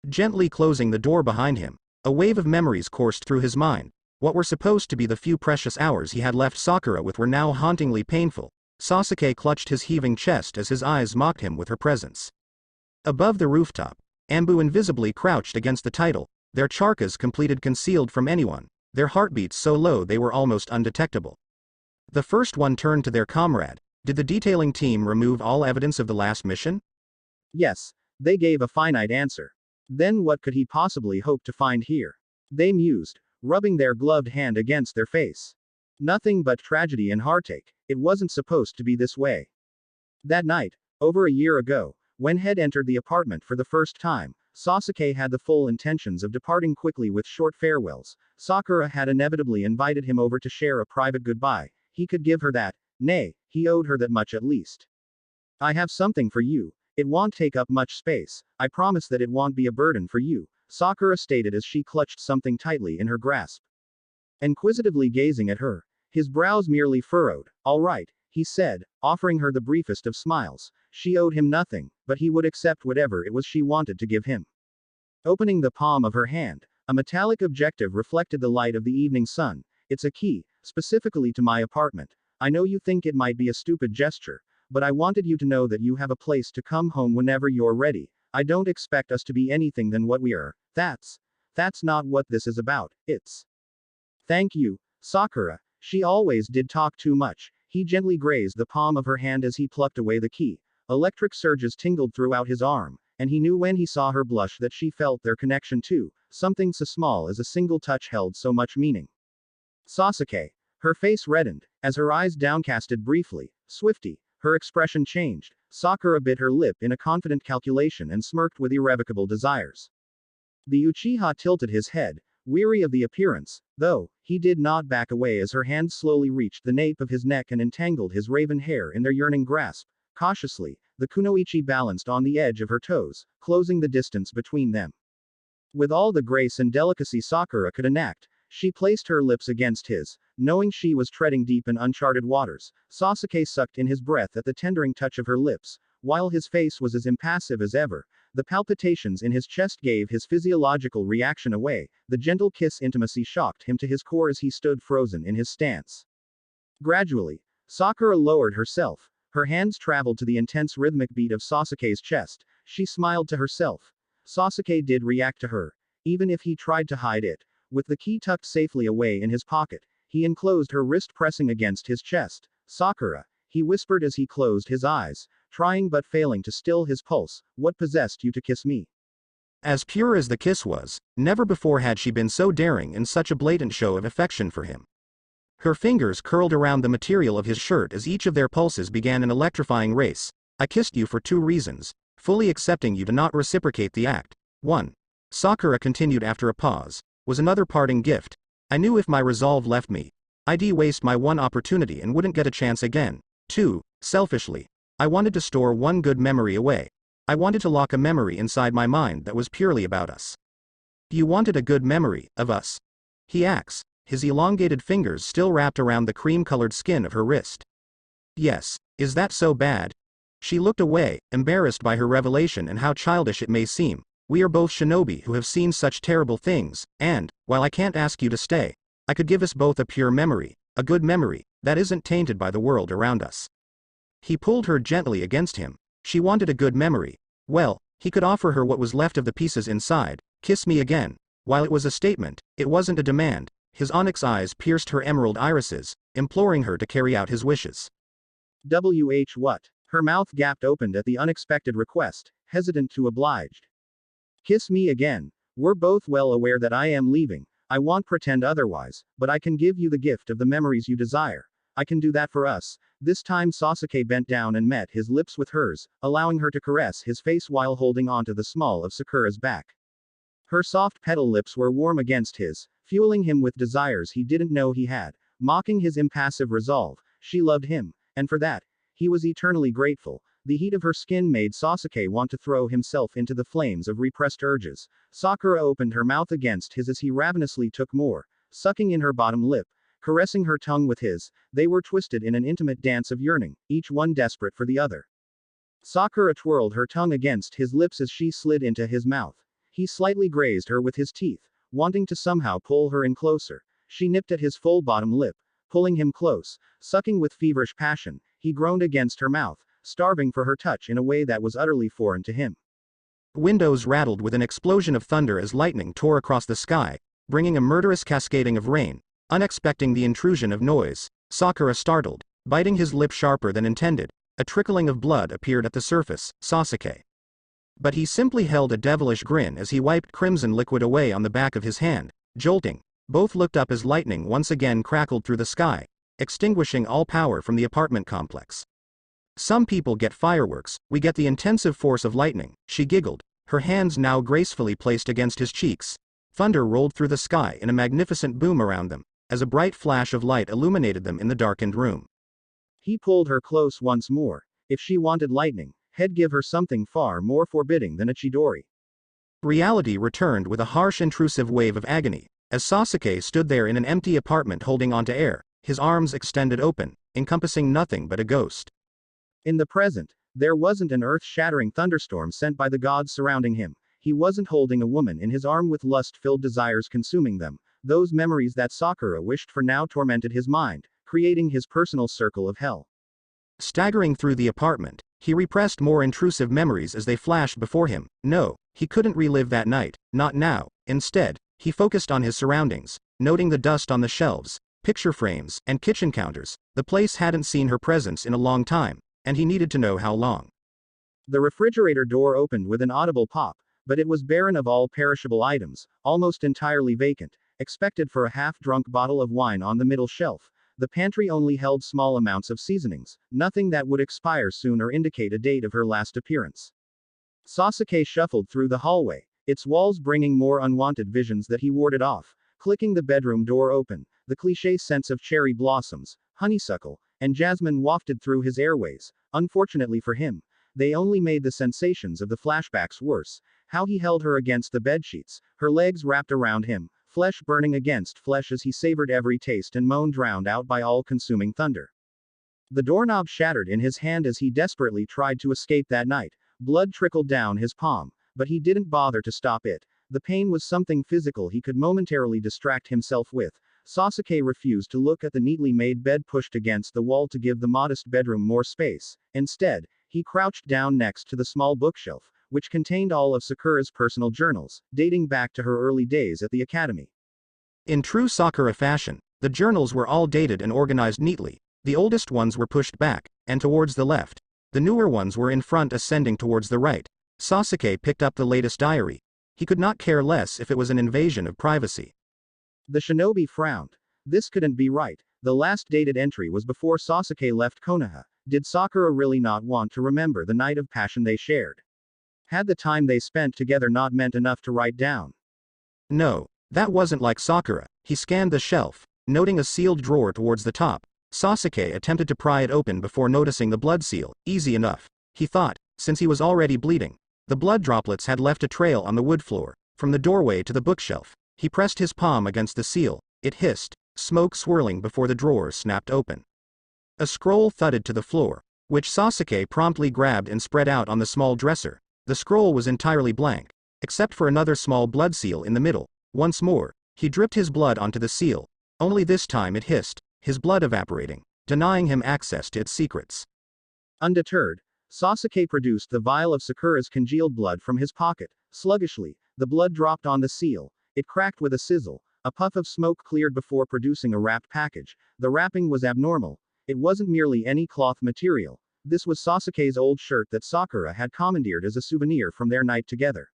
Gently closing the door behind him, a wave of memories coursed through his mind. What were supposed to be the few precious hours he had left Sakura with were now hauntingly painful. Sasuke clutched his heaving chest as his eyes mocked him with her presence. Above the rooftop, Anbu invisibly crouched against the title, their charkas completed concealed from anyone, their heartbeats so low they were almost undetectable. The first one turned to their comrade. Did the detailing team remove all evidence of the last mission? Yes, they gave a finite answer. Then what could he possibly hope to find here? They mused, rubbing their gloved hand against their face. Nothing but tragedy and heartache. It wasn't supposed to be this way. That night, over a year ago, when he'd entered the apartment for the first time, Sasuke had the full intentions of departing quickly with short farewells. Sakura had inevitably invited him over to share a private goodbye. He could give her that. Nay, he owed her that much at least. I have something for you. It won't take up much space. I promise that it won't be a burden for you, Sakura stated as she clutched something tightly in her grasp. Inquisitively gazing at her, his brows merely furrowed. All right, he said, offering her the briefest of smiles. She owed him nothing, but he would accept whatever it was she wanted to give him. Opening the palm of her hand, a metallic objective reflected the light of the evening sun. It's a key, specifically to my apartment. I know you think it might be a stupid gesture, but I wanted you to know that you have a place to come home whenever you're ready. I don't expect us to be anything than what we are. That's not what this is about. It's. Thank you, Sakura. She always did talk too much. He gently grazed the palm of her hand as he plucked away the key. Electric surges tingled throughout his arm, and he knew when he saw her blush that she felt their connection too. Something so small as a single touch held so much meaning. Sasuke. Her face reddened, as her eyes downcasted briefly. Swifty. Her expression changed. Sakura bit her lip in a confident calculation and smirked with irrevocable desires. The Uchiha tilted his head, weary of the appearance, though, he did not back away as her hands slowly reached the nape of his neck and entangled his raven hair in their yearning grasp. Cautiously, the kunoichi balanced on the edge of her toes, closing the distance between them. With all the grace and delicacy Sakura could enact, she placed her lips against his, knowing she was treading deep in uncharted waters. Sasuke sucked in his breath at the tendering touch of her lips, while his face was as impassive as ever. The palpitations in his chest gave his physiological reaction away. The gentle kiss intimacy shocked him to his core as he stood frozen in his stance. Gradually, Sakura lowered herself. Her hands traveled to the intense rhythmic beat of Sasuke's chest. She smiled to herself. Sasuke did react to her, even if he tried to hide it. With the key tucked safely away in his pocket, he enclosed her wrist pressing against his chest. Sakura, he whispered as he closed his eyes, trying but failing to still his pulse. What possessed you to kiss me? As pure as the kiss was, never before had she been so daring in such a blatant show of affection for him. Her fingers curled around the material of his shirt as each of their pulses began an electrifying race. I kissed you for 2 reasons, fully accepting you to not reciprocate the act. 1. Sakura continued after a pause, was another parting gift. I knew if my resolve left me, I'd waste my one opportunity and wouldn't get a chance again. 2. Selfishly, I wanted to store one good memory away. I wanted to lock a memory inside my mind that was purely about us. You wanted a good memory of us? He asked, his elongated fingers still wrapped around the cream-colored skin of her wrist. Yes. Is that so bad? She looked away, embarrassed by her revelation and how childish it may seem. We are both shinobi who have seen such terrible things, and, while I can't ask you to stay, I could give us both a pure memory, a good memory, that isn't tainted by the world around us. He pulled her gently against him. She wanted a good memory. Well, he could offer her what was left of the pieces inside. Kiss me again. While it was a statement, it wasn't a demand. His onyx eyes pierced her emerald irises, imploring her to carry out his wishes. What? Her mouth gaped opened at the unexpected request, hesitant to oblige. Kiss me again. We're both well aware that I am leaving. I won't pretend otherwise, but I can give you the gift of the memories you desire. I can do that for us. This time Sasuke bent down and met his lips with hers, allowing her to caress his face while holding onto the small of Sakura's back. Her soft petal lips were warm against his, fueling him with desires he didn't know he had. Mocking his impassive resolve, she loved him, and for that, he was eternally grateful. The heat of her skin made Sasuke want to throw himself into the flames of repressed urges. Sakura opened her mouth against his as he ravenously took more, sucking in her bottom lip, caressing her tongue with his. They were twisted in an intimate dance of yearning, each one desperate for the other. Sakura twirled her tongue against his lips as she slid into his mouth. He slightly grazed her with his teeth, wanting to somehow pull her in closer. She nipped at his full bottom lip, pulling him close, sucking with feverish passion. He groaned against her mouth, starving for her touch in a way that was utterly foreign to him. Windows rattled with an explosion of thunder as lightning tore across the sky, bringing a murderous cascading of rain. Unexpecting the intrusion of noise, Sakura startled, biting his lip sharper than intended. A trickling of blood appeared at the surface. Sasuke. But he simply held a devilish grin as he wiped crimson liquid away on the back of his hand. Jolting, both looked up as lightning once again crackled through the sky, extinguishing all power from the apartment complex. Some people get fireworks, we get the intensive force of lightning, she giggled, her hands now gracefully placed against his cheeks. Thunder rolled through the sky in a magnificent boom around them. as a bright flash of light illuminated them in the darkened room. He pulled her close once more. If she wanted lightning, he'd give her something far more forbidding than a Chidori. Reality returned with a harsh intrusive wave of agony, as Sasuke stood there in an empty apartment holding onto air, his arms extended open, encompassing nothing but a ghost. In the present, there wasn't an earth-shattering thunderstorm sent by the gods surrounding him. He wasn't holding a woman in his arm with lust-filled desires consuming them. Those memories that Sakura wished for now tormented his mind, creating his personal circle of hell. Staggering through the apartment, he repressed more intrusive memories as they flashed before him. No, he couldn't relive that night, not now. Instead, he focused on his surroundings, noting the dust on the shelves, picture frames, and kitchen counters. The place hadn't seen her presence in a long time, and he needed to know how long. The refrigerator door opened with an audible pop, but it was barren of all perishable items, almost entirely vacant, expected for a half-drunk bottle of wine on the middle shelf. The pantry only held small amounts of seasonings, nothing that would expire soon or indicate a date of her last appearance. Sasuke shuffled through the hallway, its walls bringing more unwanted visions that he warded off. Clicking the bedroom door open, the cliché scents of cherry blossoms, honeysuckle, and jasmine wafted through his airways. Unfortunately for him, they only made the sensations of the flashbacks worse. How he held her against the bedsheets, her legs wrapped around him, flesh burning against flesh as he savored every taste and moan drowned out by all-consuming thunder. The doorknob shattered in his hand as he desperately tried to escape that night. Blood trickled down his palm, but he didn't bother to stop it. The pain was something physical he could momentarily distract himself with. Sasuke refused to look at the neatly made bed pushed against the wall to give the modest bedroom more space. Instead, he crouched down next to the small bookshelf, which contained all of Sakura's personal journals, dating back to her early days at the academy. In true Sakura fashion, the journals were all dated and organized neatly. The oldest ones were pushed back, and towards the left. The newer ones were in front ascending towards the right. Sasuke picked up the latest diary. He could not care less if it was an invasion of privacy. The shinobi frowned. This couldn't be right. The last dated entry was before Sasuke left Konoha. Did Sakura really not want to remember the night of passion they shared? Had the time they spent together not meant enough to write down? No, that wasn't like Sakura. He scanned the shelf, noting a sealed drawer towards the top. Sasuke attempted to pry it open before noticing the blood seal. Easy enough, he thought, since he was already bleeding. The blood droplets had left a trail on the wood floor, from the doorway to the bookshelf. He pressed his palm against the seal. It hissed, smoke swirling before the drawer snapped open. A scroll thudded to the floor, which Sasuke promptly grabbed and spread out on the small dresser. The scroll was entirely blank, except for another small blood seal in the middle. Once more, he dripped his blood onto the seal. Only this time it hissed, his blood evaporating, denying him access to its secrets. Undeterred, Sasuke produced the vial of Sakura's congealed blood from his pocket. Sluggishly, the blood dropped on the seal. It cracked with a sizzle. A puff of smoke cleared before producing a wrapped package. The wrapping was abnormal. It wasn't merely any cloth material. This was Sasuke's old shirt that Sakura had commandeered as a souvenir from their night together.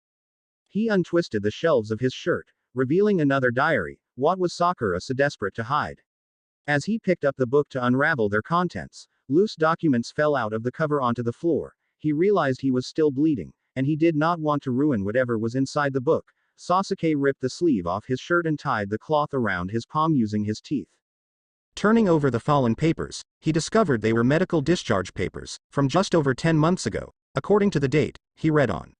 He untwisted the shelves of his shirt, revealing another diary. What was Sakura so desperate to hide? As he picked up the book to unravel their contents, loose documents fell out of the cover onto the floor. He realized he was still bleeding, and he did not want to ruin whatever was inside the book. Sasuke ripped the sleeve off his shirt and tied the cloth around his palm using his teeth. Turning over the fallen papers, he discovered they were medical discharge papers, from just over 10 months ago. According to the date, he read on.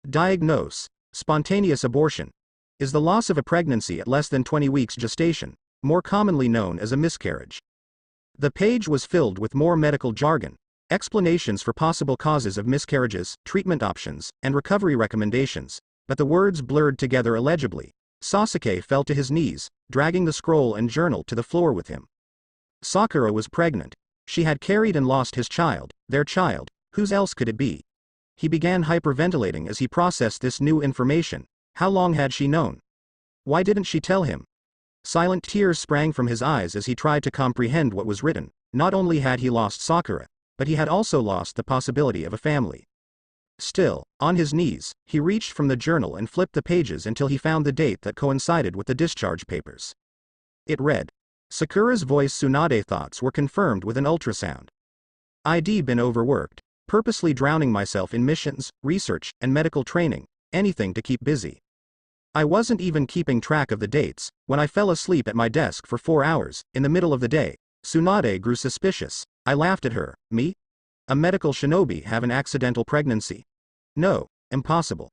Diagnose: spontaneous abortion. Is the loss of a pregnancy at less than 20 weeks gestation, more commonly known as a miscarriage. The page was filled with more medical jargon, explanations for possible causes of miscarriages, treatment options, and recovery recommendations, but the words blurred together illegibly. Sasuke fell to his knees, dragging the scroll and journal to the floor with him. Sakura was pregnant. She had carried and lost his child, their child. Whose else could it be? He began hyperventilating as he processed this new information. How long had she known? Why didn't she tell him? Silent tears sprang from his eyes as he tried to comprehend what was written. Not only had he lost Sakura, but he had also lost the possibility of a family. Still, on his knees, he reached from the journal and flipped the pages until he found the date that coincided with the discharge papers. It read. Sakura's voice. Tsunade thoughts were confirmed with an ultrasound. I'd been overworked, purposely drowning myself in missions, research, and medical training, anything to keep busy. I wasn't even keeping track of the dates. When I fell asleep at my desk for 4 hours, in the middle of the day, Tsunade grew suspicious. I laughed at her. Me? A medical shinobi have an accidental pregnancy? No, impossible.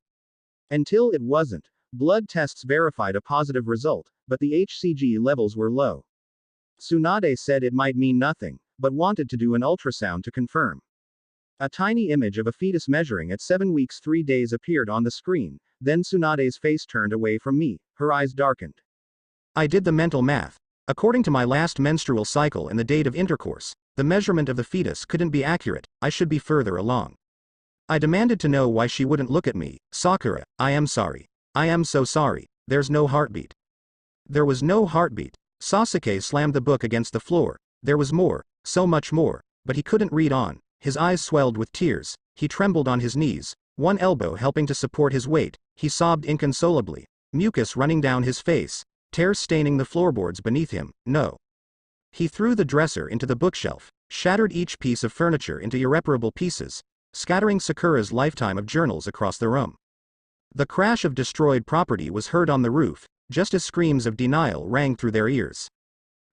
Until it wasn't. Blood tests verified a positive result, but the HCG levels were low. Tsunade said it might mean nothing, but wanted to do an ultrasound to confirm. A tiny image of a fetus measuring at 7 weeks 3 days appeared on the screen, then Tsunade's face turned away from me, her eyes darkened. I did the mental math. According to my last menstrual cycle and the date of intercourse, the measurement of the fetus couldn't be accurate, I should be further along. I demanded to know why she wouldn't look at me. Sakura, I am sorry. I am so sorry, there's no heartbeat. There was no heartbeat. Sasuke slammed the book against the floor. There was more, so much more, but he couldn't read on. His eyes swelled with tears, he trembled on his knees, one elbow helping to support his weight, he sobbed inconsolably, mucus running down his face, tears staining the floorboards beneath him. No. He threw the dresser into the bookshelf, shattered each piece of furniture into irreparable pieces, scattering Sakura's lifetime of journals across the room. The crash of destroyed property was heard on the roof, just as screams of denial rang through their ears.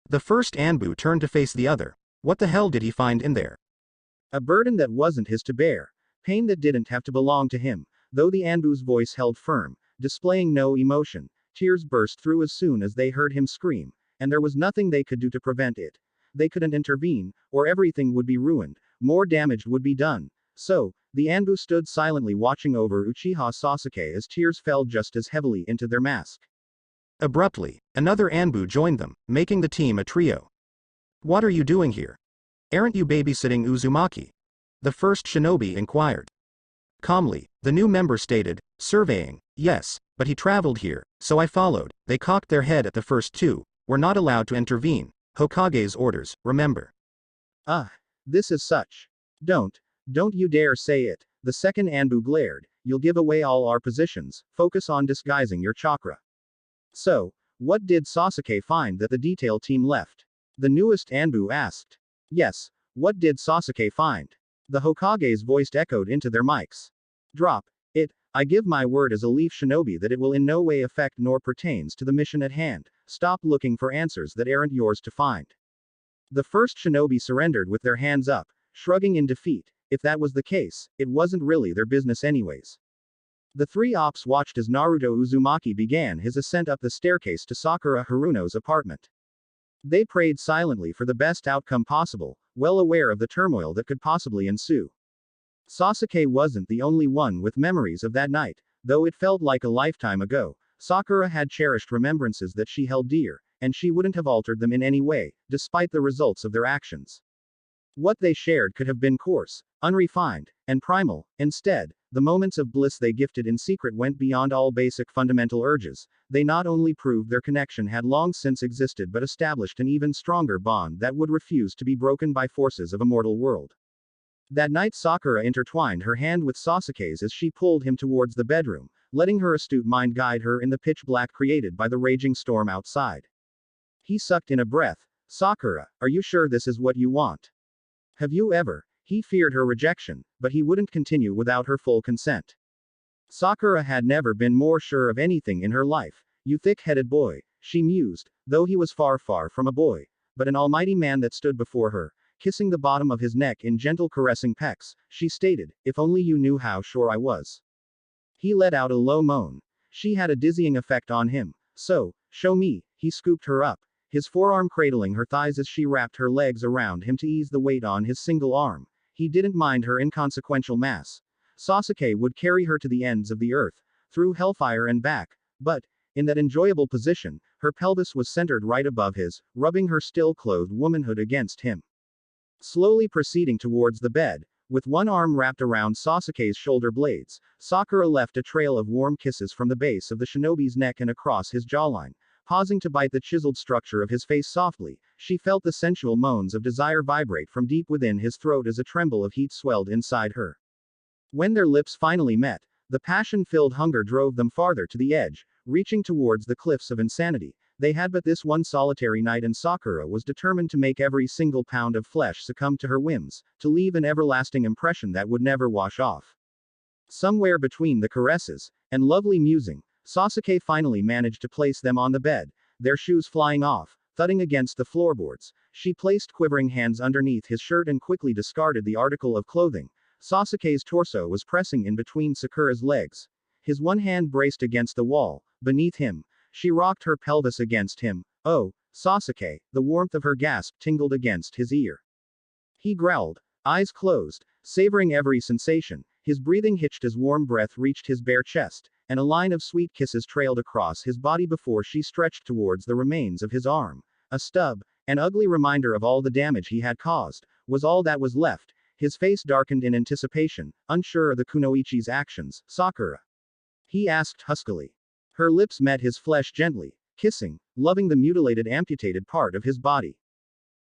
The first Anbu turned to face the other. What the hell did he find in there? A burden that wasn't his to bear. Pain that didn't have to belong to him. Though the Anbu's voice held firm, displaying no emotion, tears burst through as soon as they heard him scream, and there was nothing they could do to prevent it. They couldn't intervene, or everything would be ruined, more damage would be done. So, the Anbu stood silently watching over Uchiha Sasuke as tears fell just as heavily into their mask. Abruptly, another Anbu joined them, making the team a trio. What are you doing here? Aren't you babysitting Uzumaki? The first shinobi inquired. Calmly, the new member stated, surveying, yes, but he traveled here, so I followed. They cocked their head at the first two. We're not allowed to intervene. Hokage's orders, remember. This is such. Don't you dare say it. The second Anbu glared. You'll give away all our positions, focus on disguising your chakra. So, what did Sasuke find that the detail team left? The newest Anbu asked. Yes, what did Sasuke find? The Hokage's voice echoed into their mics. Drop it. I give my word as a leaf shinobi that it will in no way affect nor pertains to the mission at hand. Stop looking for answers that aren't yours to find. The first shinobi surrendered with their hands up, shrugging in defeat. If that was the case, it wasn't really their business anyways. The three ops watched as Naruto Uzumaki began his ascent up the staircase to Sakura Haruno's apartment. They prayed silently for the best outcome possible, well aware of the turmoil that could possibly ensue. Sasuke wasn't the only one with memories of that night, though it felt like a lifetime ago. Sakura had cherished remembrances that she held dear, and she wouldn't have altered them in any way, despite the results of their actions. What they shared could have been coarse, unrefined, and primal. Instead, the moments of bliss they gifted in secret went beyond all basic fundamental urges. They not only proved their connection had long since existed but established an even stronger bond that would refuse to be broken by forces of a mortal world. That night Sakura intertwined her hand with Sasuke's as she pulled him towards the bedroom, letting her astute mind guide her in the pitch black created by the raging storm outside. He sucked in a breath. Sakura, are you sure this is what you want? Have you ever? He feared her rejection, but he wouldn't continue without her full consent. Sakura had never been more sure of anything in her life. You thick-headed boy, she mused, though he was far from a boy, but an almighty man that stood before her, kissing the bottom of his neck in gentle caressing pecks, she stated, if only you knew how sure I was. He let out a low moan. She had a dizzying effect on him. So, show me. He scooped her up, his forearm cradling her thighs as she wrapped her legs around him to ease the weight on his single arm. He didn't mind her inconsequential mass. Sasuke would carry her to the ends of the earth, through hellfire and back, but, in that enjoyable position, her pelvis was centered right above his, rubbing her still-clothed womanhood against him. Slowly proceeding towards the bed, with one arm wrapped around Sasuke's shoulder blades, Sakura left a trail of warm kisses from the base of the shinobi's neck and across his jawline. Pausing to bite the chiseled structure of his face softly, she felt the sensual moans of desire vibrate from deep within his throat as a tremble of heat swelled inside her. When their lips finally met, the passion-filled hunger drove them farther to the edge, reaching towards the cliffs of insanity. They had but this one solitary night and Sakura was determined to make every single pound of flesh succumb to her whims, to leave an everlasting impression that would never wash off. Somewhere between the caresses and lovely musing, Sasuke finally managed to place them on the bed, their shoes flying off, thudding against the floorboards. She placed quivering hands underneath his shirt and quickly discarded the article of clothing. Sasuke's torso was pressing in between Sakura's legs. His one hand braced against the wall, beneath him. She rocked her pelvis against him. Oh, Sasuke, the warmth of her gasp tingled against his ear. He growled, eyes closed, savoring every sensation. His breathing hitched as warm breath reached his bare chest, and a line of sweet kisses trailed across his body before she stretched towards the remains of his arm. A stub, an ugly reminder of all the damage he had caused, was all that was left. His face darkened in anticipation, unsure of the kunoichi's actions. Sakura? He asked huskily. Her lips met his flesh gently, kissing, loving the mutilated amputated part of his body.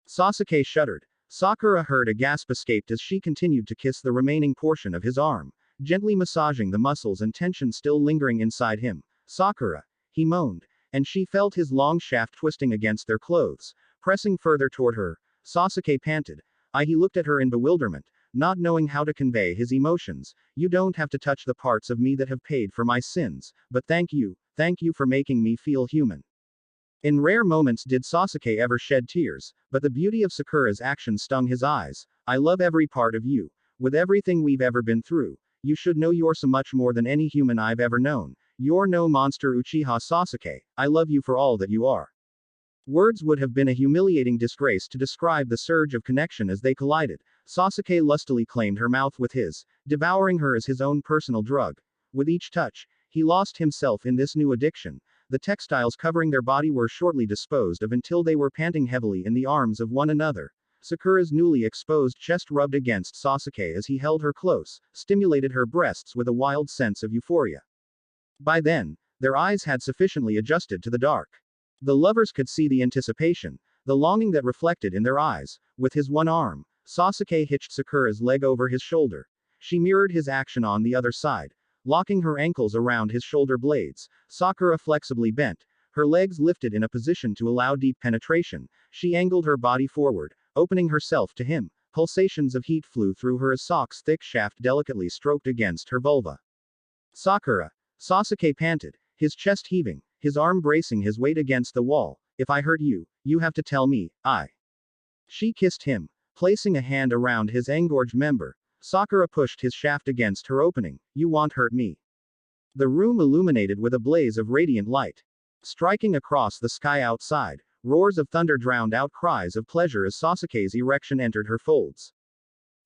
Sasuke shuddered. Sakura heard a gasp escaped as she continued to kiss the remaining portion of his arm, gently massaging the muscles and tension still lingering inside him. Sakura, he moaned, and she felt his long shaft twisting against their clothes, pressing further toward her. Sasuke panted. He looked at her in bewilderment, not knowing how to convey his emotions. You don't have to touch the parts of me that have paid for my sins, but thank you for making me feel human. In rare moments did Sasuke ever shed tears, but the beauty of Sakura's action stung his eyes. I love every part of you. With everything we've ever been through, you should know you're so much more than any human I've ever known. You're no monster Uchiha Sasuke. I love you for all that you are. Words would have been a humiliating disgrace to describe the surge of connection as they collided. Sasuke lustily claimed her mouth with his, devouring her as his own personal drug. With each touch, he lost himself in this new addiction. The textiles covering their body were shortly disposed of until they were panting heavily in the arms of one another. Sakura's newly exposed chest rubbed against Sasuke as he held her close, stimulated her breasts with a wild sense of euphoria. By then, their eyes had sufficiently adjusted to the dark. The lovers could see the anticipation, the longing that reflected in their eyes. With his one arm, Sasuke hitched Sakura's leg over his shoulder. She mirrored his action on the other side, locking her ankles around his shoulder blades. Sakura flexibly bent, her legs lifted in a position to allow deep penetration. She angled her body forward, opening herself to him. Pulsations of heat flew through her as Sak's thick shaft delicately stroked against her vulva. Sakura. Sasuke panted, his chest heaving, his arm bracing his weight against the wall. If I hurt you, you have to tell me. She kissed him, placing a hand around his engorged member. Sakura pushed his shaft against her opening. You won't hurt me. The room illuminated with a blaze of radiant light. Striking across the sky outside, roars of thunder drowned out cries of pleasure as Sasuke's erection entered her folds.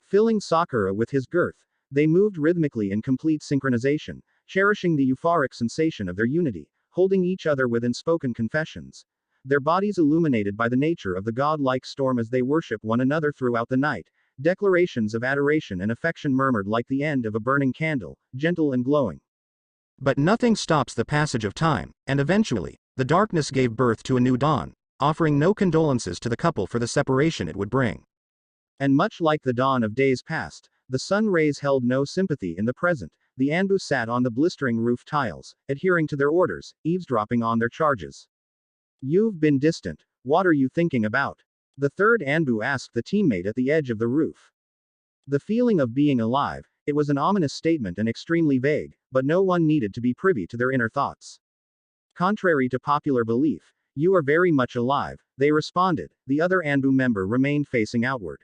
Filling Sakura with his girth, they moved rhythmically in complete synchronization, cherishing the euphoric sensation of their unity, holding each other with unspoken confessions. Their bodies illuminated by the nature of the god-like storm as they worship one another throughout the night. Declarations of adoration and affection murmured like the end of a burning candle, gentle and glowing. But nothing stops the passage of time, and eventually, the darkness gave birth to a new dawn, offering no condolences to the couple for the separation it would bring. And much like the dawn of days past, the sun rays held no sympathy in the present. The Anbu sat on the blistering roof tiles, adhering to their orders, eavesdropping on their charges. You've been distant. What are you thinking about? The third Anbu asked the teammate at the edge of the roof. The feeling of being alive, it was an ominous statement and extremely vague, but no one needed to be privy to their inner thoughts. Contrary to popular belief, you are very much alive, they responded. The other Anbu member remained facing outward.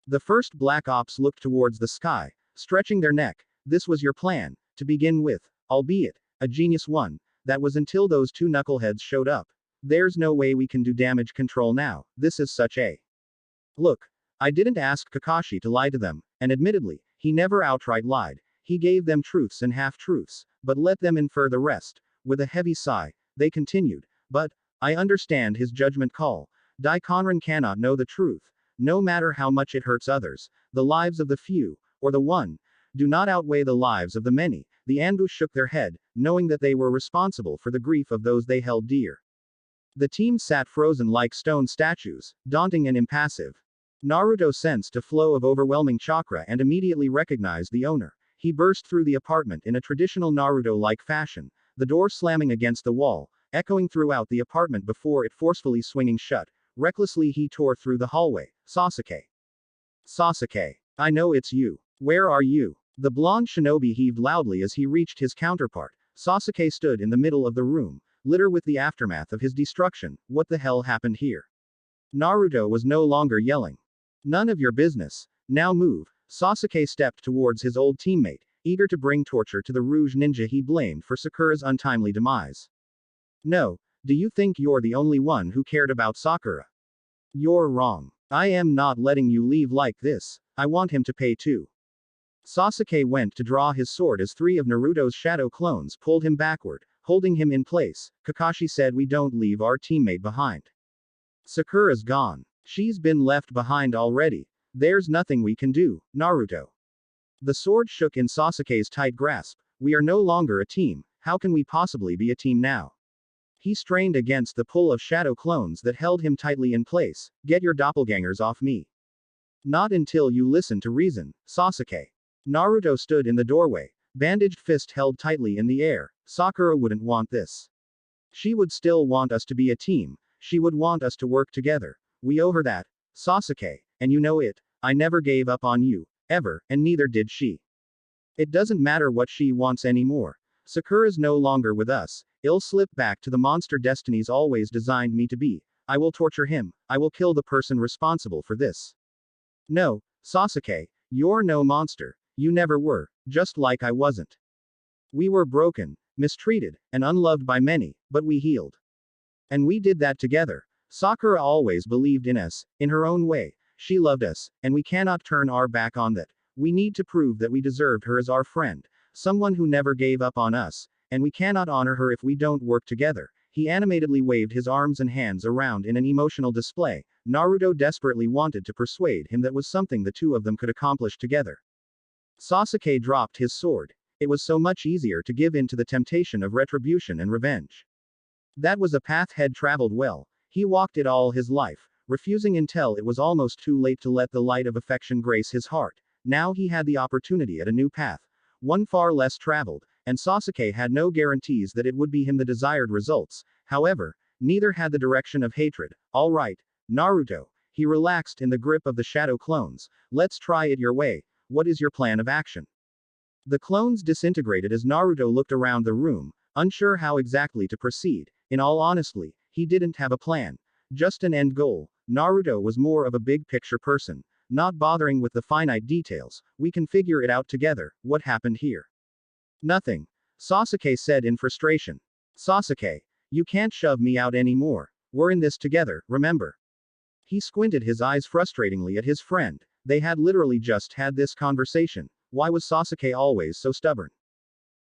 The first Black Ops looked towards the sky, stretching their neck. This was your plan, to begin with, albeit a genius one. That was until those two knuckleheads showed up. There's no way we can do damage control now. This is such a. Look, I didn't ask Kakashi to lie to them, and admittedly, he never outright lied. He gave them truths and half-truths, but let them infer the rest. With a heavy sigh, they continued. But, I understand his judgment call. Daikonin cannot know the truth. No matter how much it hurts others, the lives of the few, or the one, do not outweigh the lives of the many. The Anbu shook their head, knowing that they were responsible for the grief of those they held dear. The team sat frozen like stone statues, daunting and impassive. Naruto sensed a flow of overwhelming chakra and immediately recognized the owner. He burst through the apartment in a traditional Naruto-like fashion, the door slamming against the wall, echoing throughout the apartment before it forcefully swinging shut. Recklessly he tore through the hallway. Sasuke. Sasuke. I know it's you. Where are you? The blonde shinobi heaved loudly as he reached his counterpart. Sasuke stood in the middle of the room, litter with the aftermath of his destruction. What the hell happened here? Naruto was no longer yelling. None of your business. Now move. Sasuke stepped towards his old teammate, eager to bring torture to the Rouge Ninja he blamed for Sakura's untimely demise. No, do you think you're the only one who cared about Sakura? You're wrong. I am not letting you leave like this. I want him to pay too. Sasuke went to draw his sword as three of Naruto's shadow clones pulled him backward, holding him in place. Kakashi said, we don't leave our teammate behind. Sakura's gone. She's been left behind already. There's nothing we can do, Naruto. The sword shook in Sasuke's tight grasp. We are no longer a team. How can we possibly be a team now? He strained against the pull of shadow clones that held him tightly in place. Get your doppelgangers off me. Not until you listen to reason, Sasuke. Naruto stood in the doorway, bandaged fist held tightly in the air. Sakura wouldn't want this. She would still want us to be a team. She would want us to work together. We owe her that, Sasuke, and you know it. I never gave up on you, ever, and neither did she. It doesn't matter what she wants anymore. Sakura's no longer with us. I'll slip back to the monster destinies always designed me to be. I will torture him. I will kill the person responsible for this. No, Sasuke, you're no monster. You never were, just like I wasn't. We were broken, mistreated, and unloved by many, but we healed. And we did that together. Sakura always believed in us, in her own way. She loved us, and we cannot turn our back on that. We need to prove that we deserved her as our friend, someone who never gave up on us, and we cannot honor her if we don't work together. He animatedly waved his arms and hands around in an emotional display. Naruto desperately wanted to persuade him that was something the two of them could accomplish together. Sasuke dropped his sword. It was so much easier to give in to the temptation of retribution and revenge. That was a path Head traveled well. He walked it all his life, refusing until it was almost too late to let the light of affection grace his heart. Now he had the opportunity at a new path, one far less traveled, and Sasuke had no guarantees that it would be him the desired results. However, neither had the direction of hatred. All right, Naruto. He relaxed in the grip of the shadow clones. Let's try it your way. What is your plan of action? The clones disintegrated as Naruto looked around the room, unsure how exactly to proceed. In all honesty, he didn't have a plan. Just an end goal. Naruto was more of a big picture person, not bothering with the finite details. We can figure it out together. What happened here? Nothing. Sasuke said in frustration. Sasuke, you can't shove me out anymore. We're in this together, remember? He squinted his eyes frustratingly at his friend. They had literally just had this conversation. Why was Sasuke always so stubborn?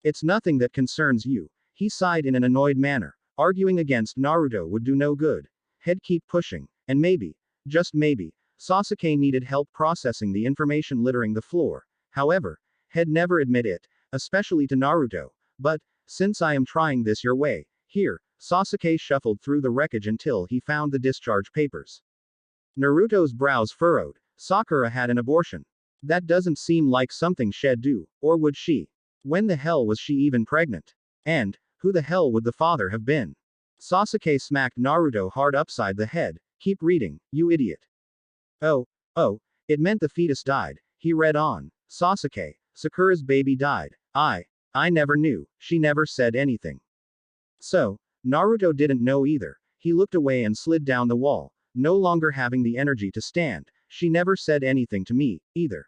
It's nothing that concerns you. He sighed in an annoyed manner. Arguing against Naruto would do no good. Head keep pushing. And maybe, just maybe, Sasuke needed help processing the information littering the floor. However, Head never admit it, especially to Naruto. But, since I am trying this your way, here, Sasuke shuffled through the wreckage until he found the discharge papers. Naruto's brows furrowed. Sakura had an abortion. That doesn't seem like something she'd do, or would she? When the hell was she even pregnant? And, who the hell would the father have been? Sasuke smacked Naruto hard upside the head. Keep reading, you idiot. Oh, it meant the fetus died. He read on. Sasuke, Sakura's baby died. I never knew. She never said anything. So, Naruto didn't know either. He looked away and slid down the wall, no longer having the energy to stand. She never said anything to me, either.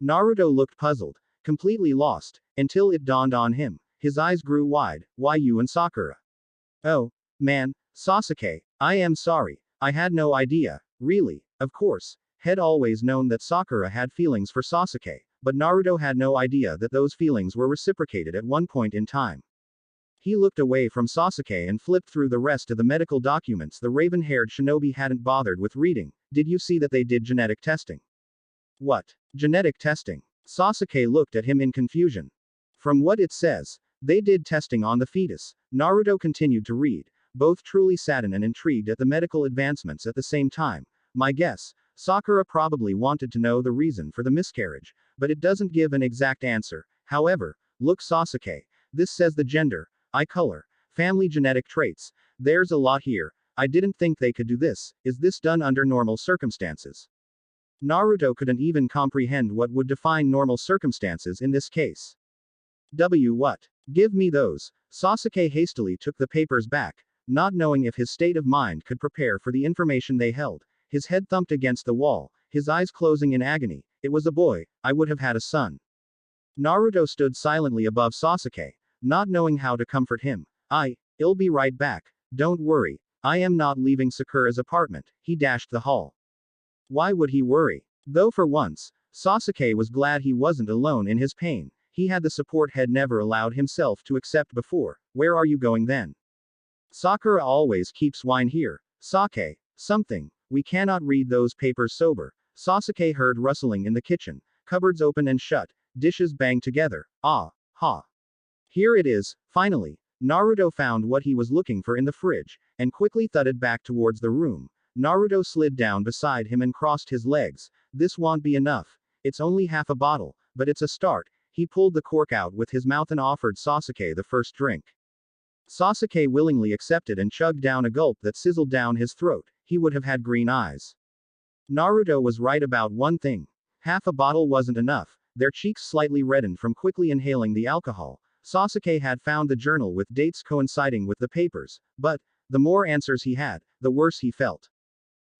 Naruto looked puzzled, completely lost, until it dawned on him. His eyes grew wide. Why you and Sakura? Oh, man, Sasuke, I am sorry. I had no idea. Really, of course. Had always known that Sakura had feelings for Sasuke, but Naruto had no idea that those feelings were reciprocated at one point in time. He looked away from Sasuke and flipped through the rest of the medical documents the raven-haired shinobi hadn't bothered with reading. Did you see that they did genetic testing? What? Genetic testing? Sasuke looked at him in confusion. From what it says, they did testing on the fetus. Naruto continued to read, both truly saddened and intrigued at the medical advancements at the same time. My guess, Sakura probably wanted to know the reason for the miscarriage, but it doesn't give an exact answer. However, look Sasuke, this says the gender, eye color, family genetic traits. There's a lot here. I didn't think they could do this. Is this done under normal circumstances? Naruto couldn't even comprehend what would define normal circumstances in this case. What? Give me those. Sasuke hastily took the papers back, not knowing if his state of mind could prepare for the information they held. His head thumped against the wall, his eyes closing in agony. It was a boy, I would have had a son. Naruto stood silently above Sasuke, not knowing how to comfort him. I'll be right back. Don't worry. I am not leaving Sakura's apartment. He dashed the hall. Why would he worry? Though for once, Sasuke was glad he wasn't alone in his pain. He had the support head never allowed himself to accept before. Where are you going then? Sakura always keeps wine here. Sake, something. We cannot read those papers sober. Sasuke heard rustling in the kitchen. Cupboards open and shut. Dishes bang together. Ah, ha. Here it is, finally. Naruto found what he was looking for in the fridge, and quickly thudded back towards the room. Naruto slid down beside him and crossed his legs. This won't be enough. It's only half a bottle, but it's a start. He pulled the cork out with his mouth and offered Sasuke the first drink. Sasuke willingly accepted and chugged down a gulp that sizzled down his throat. He would have had green eyes. Naruto was right about one thing. Half a bottle wasn't enough. Their cheeks slightly reddened from quickly inhaling the alcohol. Sasuke had found the journal with dates coinciding with the papers, but, the more answers he had, the worse he felt.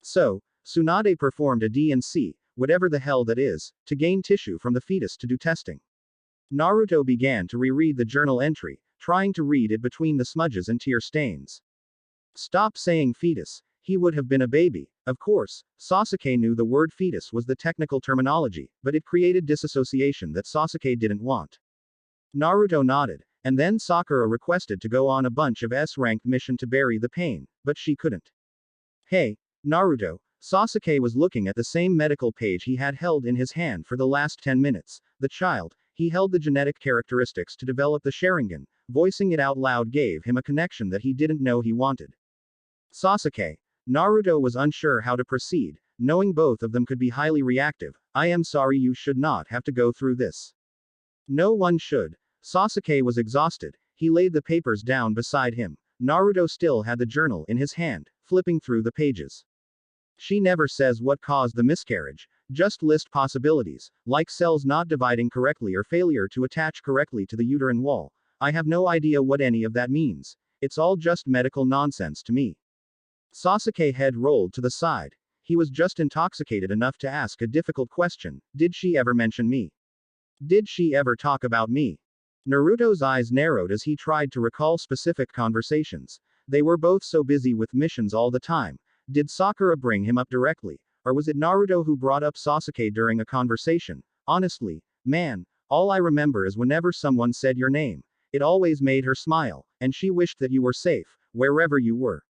So, Tsunade performed a D&C, whatever the hell that is, to gain tissue from the fetus to do testing. Naruto began to reread the journal entry, trying to read it between the smudges and tear stains. Stop saying fetus. He would have been a baby. Of course, Sasuke knew the word fetus was the technical terminology, but it created disassociation that Sasuke didn't want. Naruto nodded, and then Sakura requested to go on a bunch of S-ranked mission to bury the pain, but she couldn't. Hey, Naruto, Sasuke was looking at the same medical page he had held in his hand for the last 10 minutes. The child, he held the genetic characteristics to develop the Sharingan, voicing it out loud gave him a connection that he didn't know he wanted. Sasuke. Naruto was unsure how to proceed, knowing both of them could be highly reactive. I am sorry you should not have to go through this. No one should. Sasuke was exhausted. He laid the papers down beside him. Naruto still had the journal in his hand, flipping through the pages. She never says what caused the miscarriage, just list possibilities, like cells not dividing correctly or failure to attach correctly to the uterine wall. I have no idea what any of that means. It's all just medical nonsense to me. Sasuke head rolled to the side. He was just intoxicated enough to ask a difficult question. Did she ever mention me? Did she ever talk about me? Naruto's eyes narrowed as he tried to recall specific conversations. They were both so busy with missions all the time. Did Sakura bring him up directly? Or was it Naruto who brought up Sasuke during a conversation? Honestly, man, all I remember is whenever someone said your name, it always made her smile, and she wished that you were safe, wherever you were.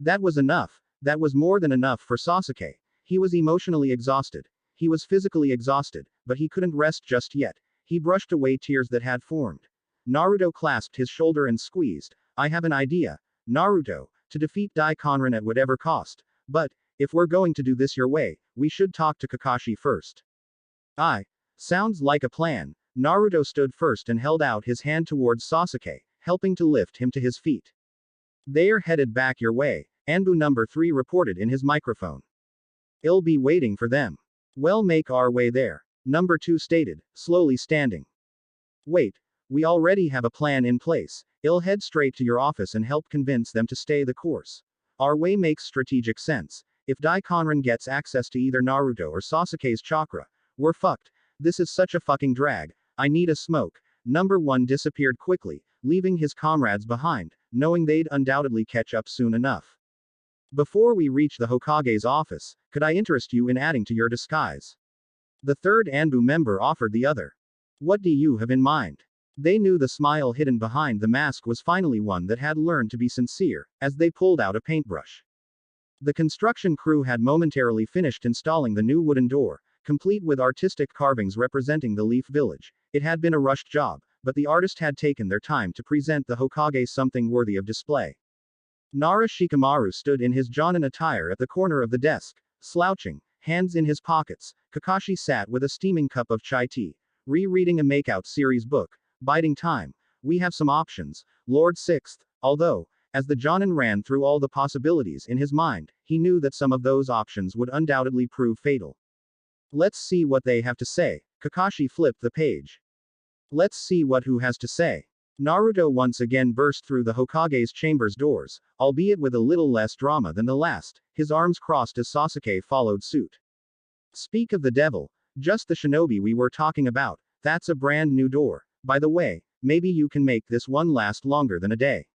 That was enough. That was more than enough for Sasuke. He was emotionally exhausted. He was physically exhausted, but he couldn't rest just yet. He brushed away tears that had formed. Naruto clasped his shoulder and squeezed. I have an idea. Naruto, to defeat Daikonin at whatever cost. But, if we're going to do this your way, we should talk to Kakashi first. Sounds like a plan. Naruto stood first and held out his hand towards Sasuke, helping to lift him to his feet. They're headed back your way, Anbu number 3 reported in his microphone. I'll be waiting for them. We'll make our way there. Number 2 stated, slowly standing. Wait, we already have a plan in place. I'll head straight to your office and help convince them to stay the course. Our way makes strategic sense. If Daikonin gets access to either Naruto or Sasuke's chakra, we're fucked. This is such a fucking drag. I need a smoke. Number 1 disappeared quickly, leaving his comrades behind, knowing they'd undoubtedly catch up soon enough. Before we reach the Hokage's office, could I interest you in adding to your disguise? The third Anbu member offered the other. What do you have in mind? They knew the smile hidden behind the mask was finally one that had learned to be sincere, as they pulled out a paintbrush. The construction crew had momentarily finished installing the new wooden door, complete with artistic carvings representing the Leaf Village. It had been a rushed job, but the artist had taken their time to present the Hokage something worthy of display. Nara Shikamaru stood in his Jonin attire at the corner of the desk, slouching, hands in his pockets. Kakashi sat with a steaming cup of chai tea, rereading a Makeout series book, biding time. We have some options, Lord Sixth, although, as the Jonin ran through all the possibilities in his mind, he knew that some of those options would undoubtedly prove fatal. Let's see what they have to say. Kakashi flipped the page. Let's see what who has to say. Naruto once again burst through the Hokage's chamber's doors, albeit with a little less drama than the last, his arms crossed as Sasuke followed suit. Speak of the devil, just the shinobi we were talking about, that's a brand new door. By the way, maybe you can make this one last longer than a day.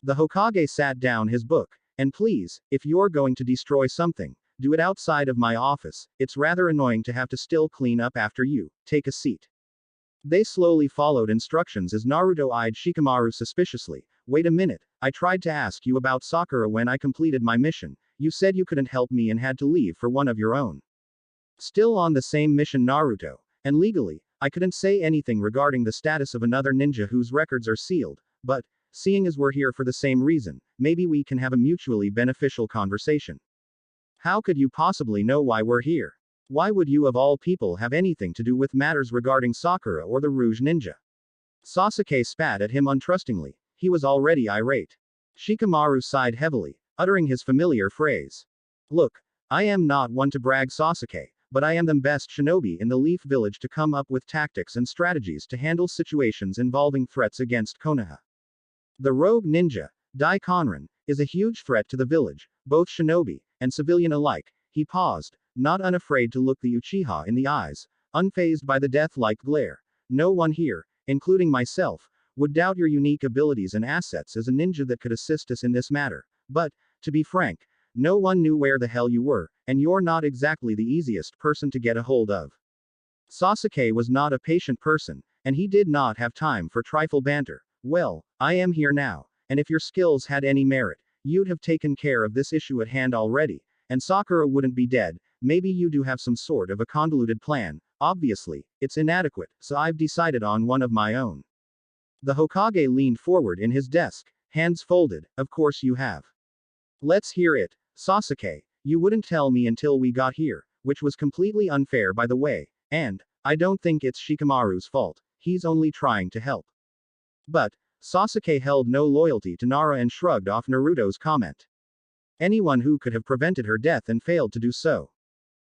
The Hokage sat down his book, and please, if you're going to destroy something, do it outside of my office, it's rather annoying to have to still clean up after you, take a seat. They slowly followed instructions as Naruto eyed Shikamaru suspiciously. Wait a minute, I tried to ask you about Sakura when I completed my mission, you said you couldn't help me and had to leave for one of your own. Still on the same mission Naruto, and legally, I couldn't say anything regarding the status of another ninja whose records are sealed, but, seeing as we're here for the same reason, maybe we can have a mutually beneficial conversation. How could you possibly know why we're here? Why would you of all people have anything to do with matters regarding Sakura or the Rouge Ninja? Sasuke spat at him untrustingly, he was already irate. Shikamaru sighed heavily, uttering his familiar phrase. Look, I am not one to brag Sasuke, but I am the best shinobi in the Leaf Village to come up with tactics and strategies to handle situations involving threats against Konoha. The rogue ninja, Daikonin, is a huge threat to the village, both shinobi and civilian alike. He paused, not unafraid to look the Uchiha in the eyes, unfazed by the death-like glare. No one here, including myself, would doubt your unique abilities and assets as a ninja that could assist us in this matter. But, to be frank, no one knew where the hell you were, and you're not exactly the easiest person to get a hold of. Sasuke was not a patient person, and he did not have time for trifle banter. Well, I am here now, and if your skills had any merit, you'd have taken care of this issue at hand already, and Sakura wouldn't be dead. Maybe you do have some sort of a convoluted plan. Obviously, it's inadequate, so I've decided on one of my own. The Hokage leaned forward in his desk, hands folded. Of course you have. Let's hear it, Sasuke. You wouldn't tell me until we got here, which was completely unfair by the way, and I don't think it's Shikamaru's fault, he's only trying to help. But Sasuke held no loyalty to Nara and shrugged off Naruto's comment. Anyone who could have prevented her death and failed to do so,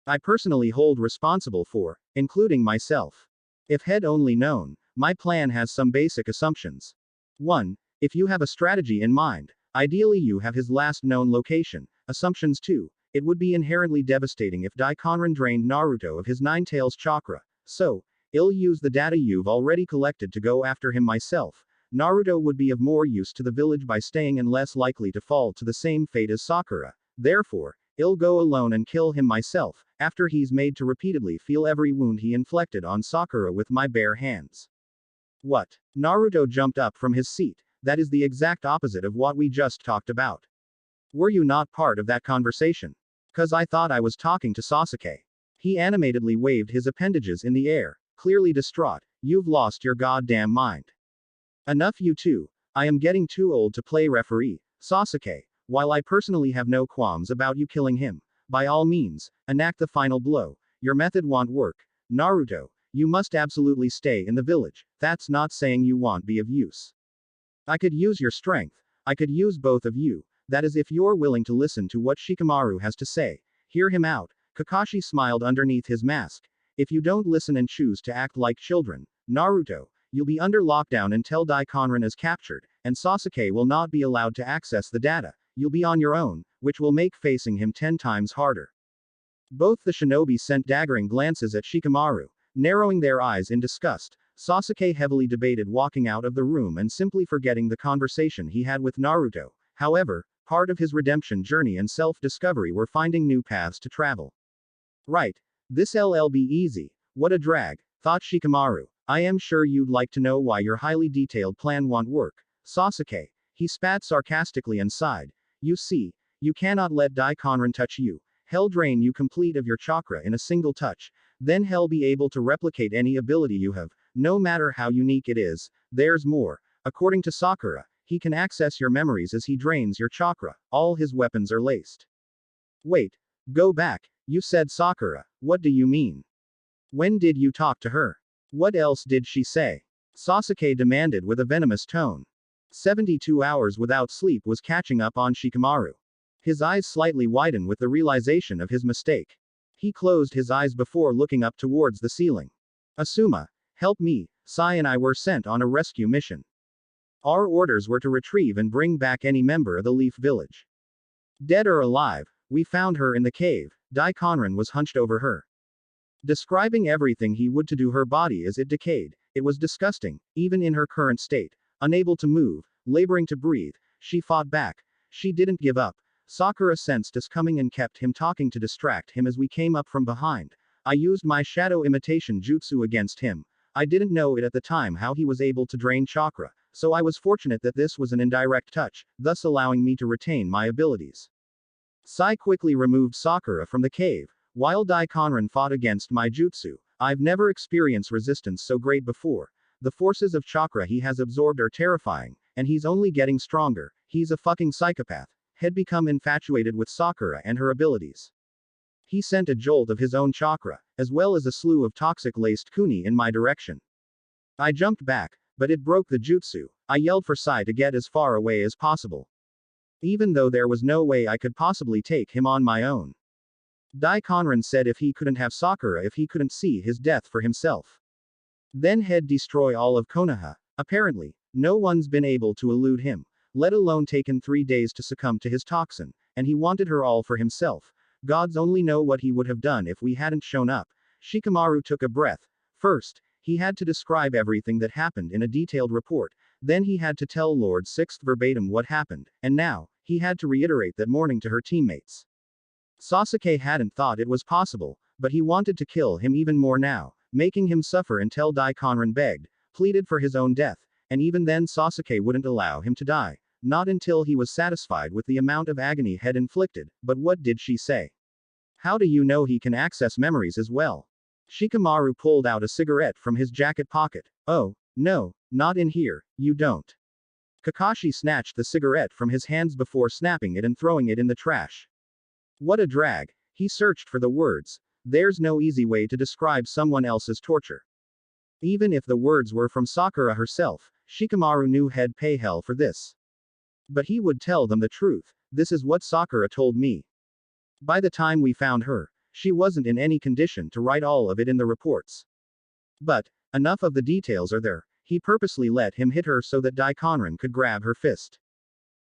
I personally hold responsible for, including myself. If had only known, my plan has some basic assumptions. 1. If you have a strategy in mind, ideally you have his last known location. Assumptions 2. It would be inherently devastating if Daikonin drained Naruto of his Nine Tails chakra, so, I'll use the data you've already collected to go after him myself. Naruto would be of more use to the village by staying and less likely to fall to the same fate as Sakura. Therefore, I'll go alone and kill him myself, after he's made to repeatedly feel every wound he inflicted on Sakura with my bare hands. What? Naruto jumped up from his seat. That is the exact opposite of what we just talked about. Were you not part of that conversation? 'Cause I thought I was talking to Sasuke. He animatedly waved his appendages in the air, clearly distraught. You've lost your goddamn mind. Enough you two. I am getting too old to play referee, Sasuke. While I personally have no qualms about you killing him, by all means, enact the final blow. Your method won't work. Naruto, you must absolutely stay in the village. That's not saying you won't be of use. I could use your strength. I could use both of you. That is if you're willing to listen to what Shikamaru has to say. Hear him out. Kakashi smiled underneath his mask. If you don't listen and choose to act like children, Naruto, you'll be under lockdown until Daikonin is captured, and Sasuke will not be allowed to access the data. You'll be on your own, which will make facing him 10 times harder. Both the shinobi sent daggering glances at Shikamaru, narrowing their eyes in disgust. Sasuke heavily debated walking out of the room and simply forgetting the conversation he had with Naruto. However, part of his redemption journey and self-discovery were finding new paths to travel. Right. This'll be easy. What a drag, thought Shikamaru. I am sure you'd like to know why your highly detailed plan won't work, Sasuke. He spat sarcastically and sighed. You see, you cannot let Daikonin touch you. Hell drain you complete of your chakra in a single touch. Then hell be able to replicate any ability you have, no matter how unique it is. There's more. According to Sakura, he can access your memories as he drains your chakra. All his weapons are laced. Wait. Go back. You said Sakura. What do you mean? When did you talk to her? What else did she say? Sasuke demanded with a venomous tone. 72 hours without sleep was catching up on Shikamaru. His eyes slightly widened with the realization of his mistake. He closed his eyes before looking up towards the ceiling. Asuma, help me, Sai and I were sent on a rescue mission. Our orders were to retrieve and bring back any member of the Leaf Village. Dead or alive, we found her in the cave. Daikonin was hunched over her, describing everything he would to do her body as it decayed. It was disgusting, even in her current state. Unable to move, laboring to breathe, she fought back. She didn't give up. Sakura sensed us coming and kept him talking to distract him as we came up from behind. I used my shadow imitation jutsu against him. I didn't know it at the time how he was able to drain chakra, so I was fortunate that this was an indirect touch, thus allowing me to retain my abilities. Sai quickly removed Sakura from the cave, while Daikonin fought against my jutsu. I've never experienced resistance so great before. The forces of chakra he has absorbed are terrifying, and he's only getting stronger. He's a fucking psychopath. Had become infatuated with Sakura and her abilities. He sent a jolt of his own chakra, as well as a slew of toxic-laced kuni in my direction. I jumped back, but it broke the jutsu. I yelled for Sai to get as far away as possible, even though there was no way I could possibly take him on my own. Daikonin said if he couldn't have Sakura, if he couldn't see his death for himself, then he'd destroy all of Konoha. Apparently, no one's been able to elude him, let alone taken 3 days to succumb to his toxin, and he wanted her all for himself. Gods only know what he would have done if we hadn't shown up. Shikamaru took a breath. First, he had to describe everything that happened in a detailed report, then he had to tell Lord Sixth verbatim what happened, and now, he had to reiterate that morning to her teammates. Sasuke hadn't thought it was possible, but he wanted to kill him even more now, making him suffer until Daikonin begged, pleaded for his own death, and even then Sasuke wouldn't allow him to die. Not until he was satisfied with the amount of agony he'd inflicted. But what did she say? How do you know he can access memories as well? Shikamaru pulled out a cigarette from his jacket pocket. Oh, no, not in here, you don't. Kakashi snatched the cigarette from his hands before snapping it and throwing it in the trash. What a drag. He searched for the words. There's no easy way to describe someone else's torture. Even if the words were from Sakura herself, Shikamaru knew he'd pay hell for this. But he would tell them the truth. This is what Sakura told me. By the time we found her, she wasn't in any condition to write all of it in the reports. But, enough of the details are there. He purposely let him hit her so that Daikonin could grab her fist.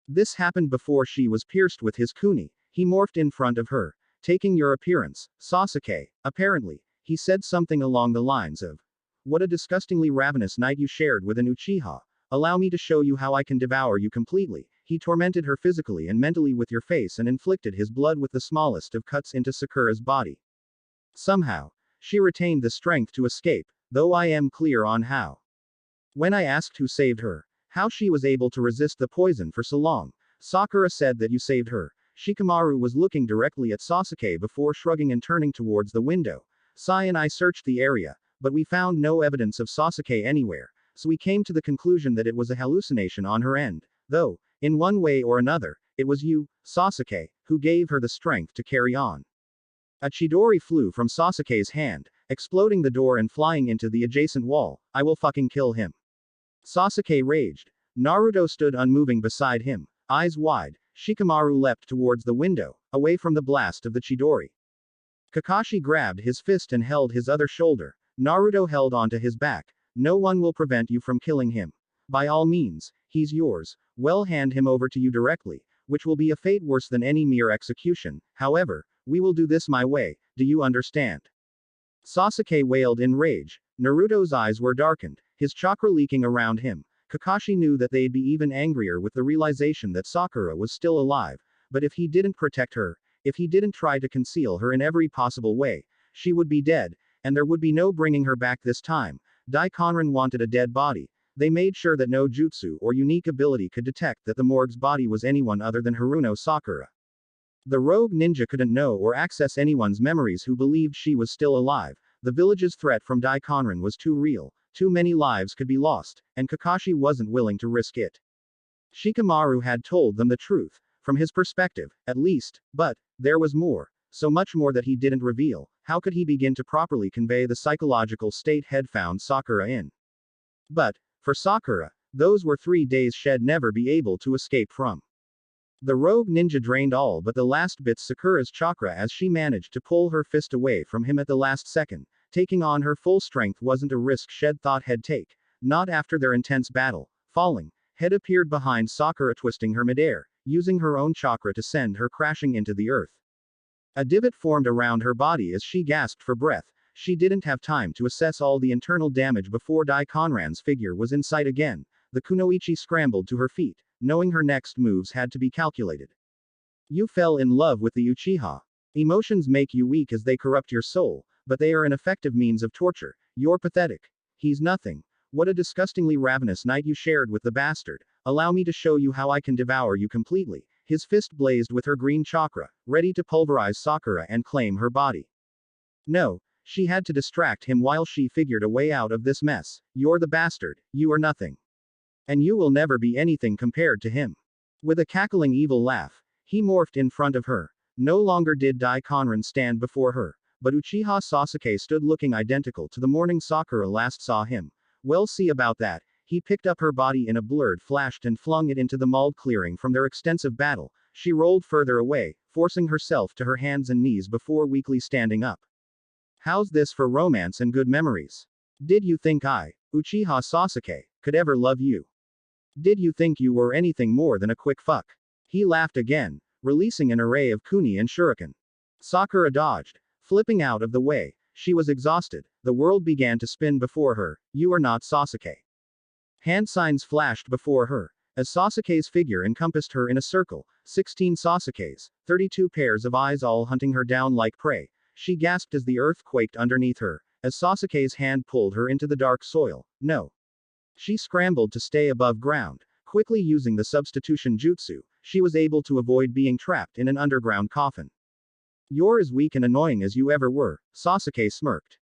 This happened before she was pierced with his kuni. He morphed in front of her, taking your appearance, Sasuke. Apparently, he said something along the lines of, "What a disgustingly ravenous night you shared with an Uchiha. Allow me to show you how I can devour you completely." He tormented her physically and mentally with your face and inflicted his blood with the smallest of cuts into Sakura's body. Somehow, she retained the strength to escape, though I am clear on how. When I asked who saved her, how she was able to resist the poison for so long, Sakura said that you saved her. Shikamaru was looking directly at Sasuke before shrugging and turning towards the window. Sai and I searched the area, but we found no evidence of Sasuke anywhere, so we came to the conclusion that it was a hallucination on her end, though, in one way or another, it was you, Sasuke, who gave her the strength to carry on. A Chidori flew from Sasuke's hand, exploding the door and flying into the adjacent wall. I will fucking kill him. Sasuke raged. Naruto stood unmoving beside him, eyes wide. Shikamaru leapt towards the window, away from the blast of the Chidori. Kakashi grabbed his fist and held his other shoulder. Naruto held onto his back. No one will prevent you from killing him. By all means, he's yours. We'll hand him over to you directly, which will be a fate worse than any mere execution. However, we will do this my way, do you understand? Sasuke wailed in rage. Naruto's eyes were darkened, his chakra leaking around him. Kakashi knew that they'd be even angrier with the realization that Sakura was still alive, but if he didn't protect her, if he didn't try to conceal her in every possible way, she would be dead, and there would be no bringing her back this time. Daikonin wanted a dead body. They made sure that no jutsu or unique ability could detect that the Morg's body was anyone other than Haruno Sakura. The rogue ninja couldn't know or access anyone's memories who believed she was still alive. The village's threat from Daikonin was too real, too many lives could be lost, and Kakashi wasn't willing to risk it. Shikamaru had told them the truth, from his perspective, at least, but there was more, so much more that he didn't reveal. How could he begin to properly convey the psychological state he'd found Sakura in? But, for Sakura, those were 3 days she'd never be able to escape from. The rogue ninja drained all but the last bits Sakura's chakra as she managed to pull her fist away from him at the last second. Taking on her full strength wasn't a risk she'd thought he'd take, not after their intense battle. Falling, head appeared behind Sakura, twisting her midair, using her own chakra to send her crashing into the earth. A divot formed around her body as she gasped for breath. She didn't have time to assess all the internal damage before Daikonran's figure was in sight again. The kunoichi scrambled to her feet, knowing her next moves had to be calculated. You fell in love with the Uchiha. Emotions make you weak as they corrupt your soul, but they are an effective means of torture. You're pathetic. He's nothing. What a disgustingly ravenous night you shared with the bastard. Allow me to show you how I can devour you completely. His fist blazed with her green chakra, ready to pulverize Sakura and claim her body. No, she had to distract him while she figured a way out of this mess. You're the bastard, you are nothing. And you will never be anything compared to him. With a cackling evil laugh, he morphed in front of her. No longer did Daikonran stand before her, but Uchiha Sasuke stood looking identical to the morning Sakura last saw him. Well, see about that. He picked up her body in a blurred flash and flung it into the mauled clearing from their extensive battle. She rolled further away, forcing herself to her hands and knees before weakly standing up. How's this for romance and good memories? Did you think I, Uchiha Sasuke, could ever love you? Did you think you were anything more than a quick fuck? He laughed again, releasing an array of kuni and shuriken. Sakura dodged, flipping out of the way. She was exhausted. The world began to spin before her. You are not Sasuke. Hand signs flashed before her, as Sasuke's figure encompassed her in a circle. 16 Sasukes, 32 pairs of eyes all hunting her down like prey. She gasped as the earth quaked underneath her, as Sasuke's hand pulled her into the dark soil. No. She scrambled to stay above ground. Quickly using the substitution jutsu, she was able to avoid being trapped in an underground coffin. You're as weak and annoying as you ever were, Sasuke smirked.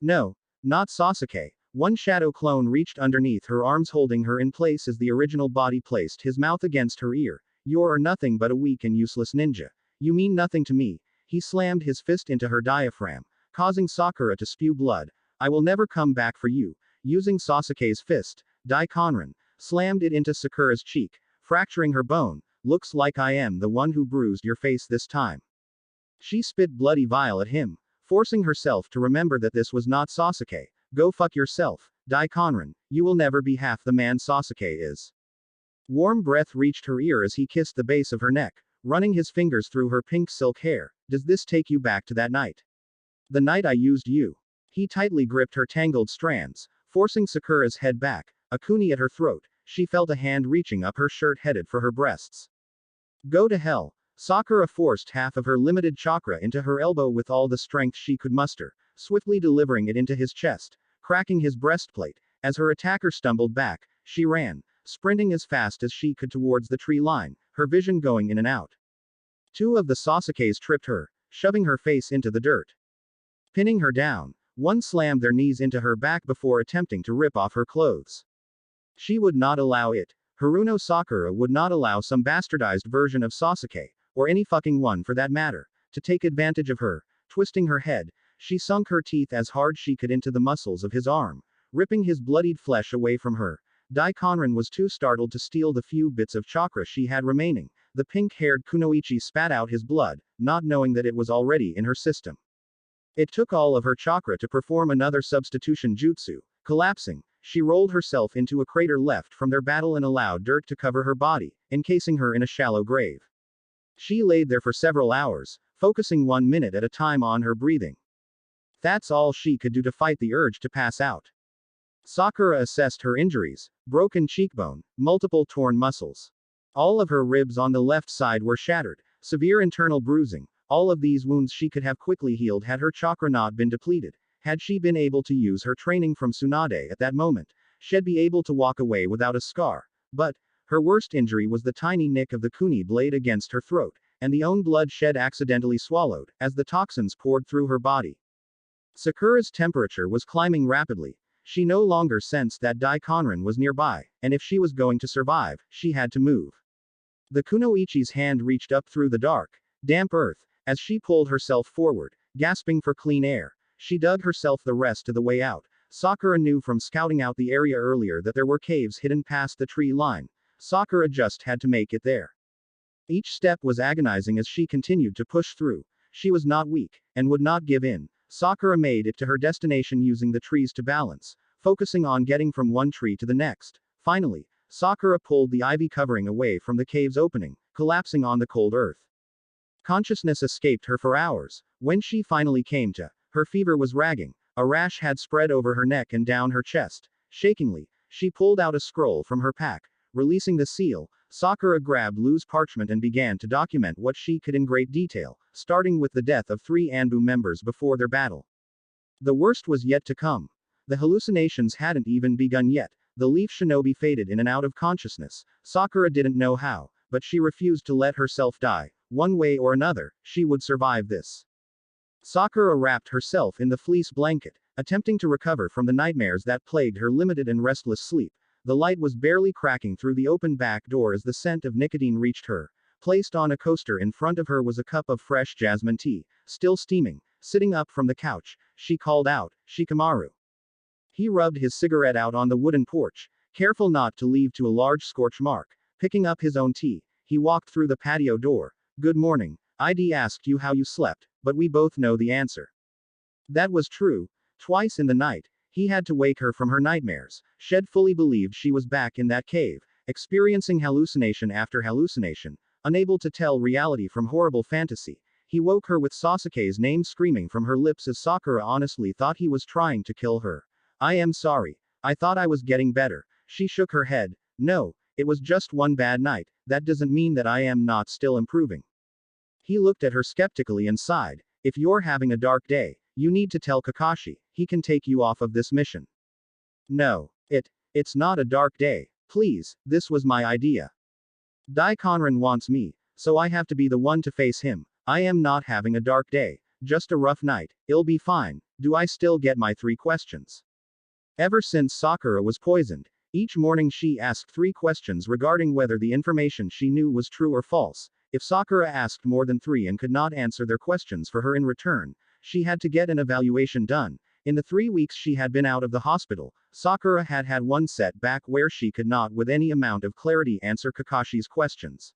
No, not Sasuke. One shadow clone reached underneath her arms, holding her in place as the original body placed his mouth against her ear. You're nothing but a weak and useless ninja. You mean nothing to me. He slammed his fist into her diaphragm, causing Sakura to spew blood. I will never come back for you. Using Sasuke's fist, Daikonran slammed it into Sakura's cheek, fracturing her bone. Looks like I am the one who bruised your face this time. She spit bloody bile at him, forcing herself to remember that this was not Sasuke. Go fuck yourself, Daikonran. You will never be half the man Sasuke is. Warm breath reached her ear as he kissed the base of her neck, running his fingers through her pink silk hair. Does this take you back to that night? The night I used you. He tightly gripped her tangled strands, forcing Sakura's head back, a kuni at her throat. She felt a hand reaching up her shirt headed for her breasts. Go to hell. Sakura forced half of her limited chakra into her elbow with all the strength she could muster, swiftly delivering it into his chest, cracking his breastplate. As her attacker stumbled back, she ran, sprinting as fast as she could towards the tree line, her vision going in and out. Two of the Sasukes tripped her, shoving her face into the dirt. Pinning her down, one slammed their knees into her back before attempting to rip off her clothes. She would not allow it. Haruno Sakura would not allow some bastardized version of Sasuke, or any fucking one for that matter, to take advantage of her. Twisting her head, she sunk her teeth as hard she could into the muscles of his arm, ripping his bloodied flesh away from her. Daikonran was too startled to steal the few bits of chakra she had remaining. The pink-haired kunoichi spat out his blood, not knowing that it was already in her system. It took all of her chakra to perform another substitution jutsu. Collapsing, she rolled herself into a crater left from their battle and allowed dirt to cover her body, encasing her in a shallow grave. She laid there for several hours, focusing 1 minute at a time on her breathing. That's all she could do to fight the urge to pass out. Sakura assessed her injuries: broken cheekbone, multiple torn muscles. All of her ribs on the left side were shattered, severe internal bruising. All of these wounds she could have quickly healed had her chakra not been depleted. Had she been able to use her training from Tsunade at that moment, she'd be able to walk away without a scar. But her worst injury was the tiny nick of the kuni blade against her throat, and the own blood shed accidentally swallowed, as the toxins poured through her body. Sakura's temperature was climbing rapidly. She no longer sensed that Daikonran was nearby, and if she was going to survive, she had to move. The kunoichi's hand reached up through the dark, damp earth, as she pulled herself forward, gasping for clean air. She dug herself the rest of the way out. Sakura knew from scouting out the area earlier that there were caves hidden past the tree line. Sakura just had to make it there. Each step was agonizing as she continued to push through. She was not weak, and would not give in. Sakura made it to her destination using the trees to balance, focusing on getting from one tree to the next. Finally, Sakura pulled the ivy covering away from the cave's opening, collapsing on the cold earth. Consciousness escaped her for hours. When she finally came to, her fever was ragging. A rash had spread over her neck and down her chest. Shakingly, she pulled out a scroll from her pack. Releasing the seal, Sakura grabbed loose parchment and began to document what she could in great detail, starting with the death of 3 Anbu members before their battle. The worst was yet to come. The hallucinations hadn't even begun yet. The leaf shinobi faded in and out of consciousness. Sakura didn't know how, but she refused to let herself die. One way or another, she would survive this. Sakura wrapped herself in the fleece blanket, attempting to recover from the nightmares that plagued her limited and restless sleep. The light was barely cracking through the open back door as the scent of nicotine reached her. Placed on a coaster in front of her was a cup of fresh jasmine tea, still steaming. Sitting up from the couch, she called out, "Shikamaru." He rubbed his cigarette out on the wooden porch, careful not to leave a large scorch mark. Picking up his own tea, he walked through the patio door. "Good morning. ID asked you how you slept, but we both know the answer." That was true. Twice in the night, he had to wake her from her nightmares. Shed fully believed she was back in that cave, experiencing hallucination after hallucination, unable to tell reality from horrible fantasy. He woke her with Sasuke's name screaming from her lips as Sakura honestly thought he was trying to kill her. "I am sorry. I thought I was getting better." She shook her head. "No, it was just one bad night. That doesn't mean that I am not still improving." He looked at her skeptically and sighed. "If you're having a dark day, you need to tell Kakashi. He can take you off of this mission." "No. It's not a dark day. Please, this was my idea. Daikon wants me, so I have to be the one to face him. I am not having a dark day. Just a rough night. It'll be fine. Do I still get my 3 questions?" Ever since Sakura was poisoned, each morning she asked 3 questions regarding whether the information she knew was true or false. If Sakura asked more than 3 and could not answer their questions for her in return, she had to get an evaluation done. In the 3 weeks she had been out of the hospital, Sakura had had one setback where she could not with any amount of clarity answer Kakashi's questions.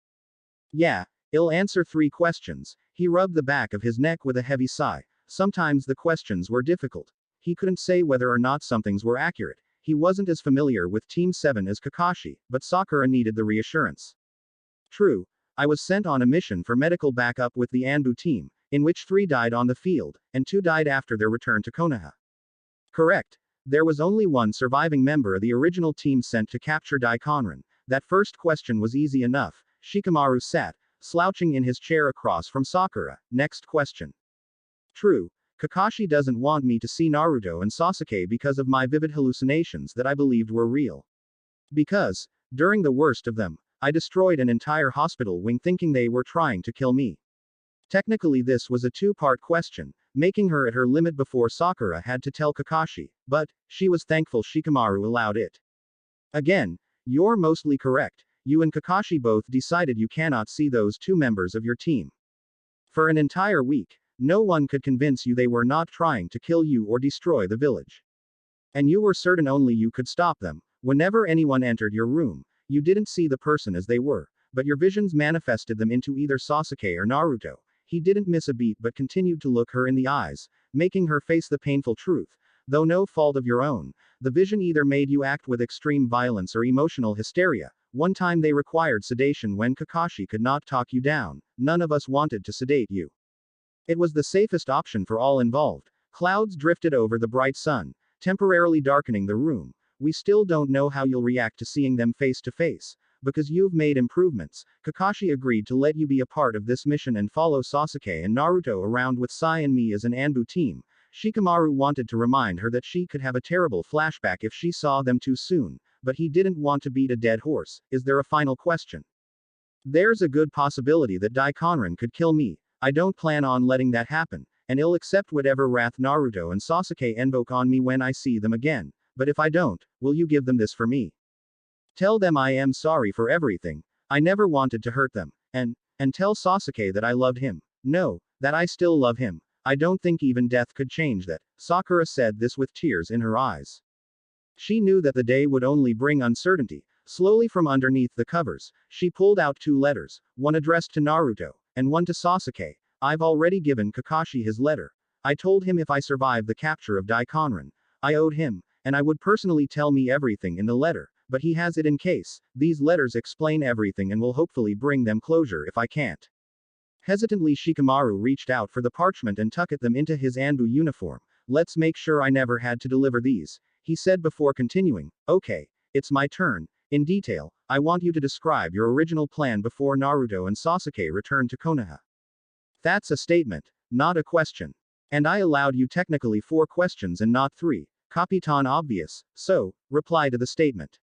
"Yeah, I'll answer 3 questions." He rubbed the back of his neck with a heavy sigh. Sometimes the questions were difficult. He couldn't say whether or not some things were accurate. He wasn't as familiar with Team 7 as Kakashi, but Sakura needed the reassurance. "True. I was sent on a mission for medical backup with the Anbu team, in which 3 died on the field, and 2 died after their return to Konoha." "Correct. There was only 1 surviving member of the original team sent to capture Daikon. That first question was easy enough." Shikamaru sat, slouching in his chair across from Sakura. "Next question." "True. Kakashi doesn't want me to see Naruto and Sasuke because of my vivid hallucinations that I believed were real. Because, during the worst of them, I destroyed an entire hospital wing thinking they were trying to kill me." Technically this was a 2-part question, making her at her limit before Sakura had to tell Kakashi, but she was thankful Shikamaru allowed it. "Again, you're mostly correct. You and Kakashi both decided you cannot see those 2 members of your team. For an entire week, no one could convince you they were not trying to kill you or destroy the village. And you were certain only you could stop them. Whenever anyone entered your room, you didn't see the person as they were, but your visions manifested them into either Sasuke or Naruto." He didn't miss a beat but continued to look her in the eyes, making her face the painful truth. "Though no fault of your own, the vision either made you act with extreme violence or emotional hysteria. One time they required sedation when Kakashi could not talk you down. None of us wanted to sedate you. It was the safest option for all involved." Clouds drifted over the bright sun, temporarily darkening the room. "We still don't know how you'll react to seeing them face to face. Because you've made improvements, Kakashi agreed to let you be a part of this mission and follow Sasuke and Naruto around with Sai and me as an Anbu team." Shikamaru wanted to remind her that she could have a terrible flashback if she saw them too soon, but he didn't want to beat a dead horse. "Is there a final question?" "There's a good possibility that Daikon could kill me. I don't plan on letting that happen, and I'll accept whatever wrath Naruto and Sasuke invoke on me when I see them again. But if I don't, will you give them this for me? Tell them I am sorry for everything. I never wanted to hurt them. And tell Sasuke that I loved him. No, that I still love him. I don't think even death could change that." Sakura said this with tears in her eyes. She knew that the day would only bring uncertainty. Slowly from underneath the covers, she pulled out 2 letters, one addressed to Naruto, and one to Sasuke. "I've already given Kakashi his letter. I told him if I survived the capture of Daikon, I owed him, and I would personally tell me everything in the letter. but he has it in case. These letters explain everything and will hopefully bring them closure if I can't. Hesitantly Shikamaru reached out for the parchment and tucked them into his Anbu uniform. Let's make sure I never had to deliver these, he said before continuing. Okay, it's my turn. In detail, I want you to describe your original plan before Naruto and Sasuke returned to Konoha. That's a statement, not a question. And I allowed you technically 4 questions and not 3. Capitan obvious, so, reply to the statement.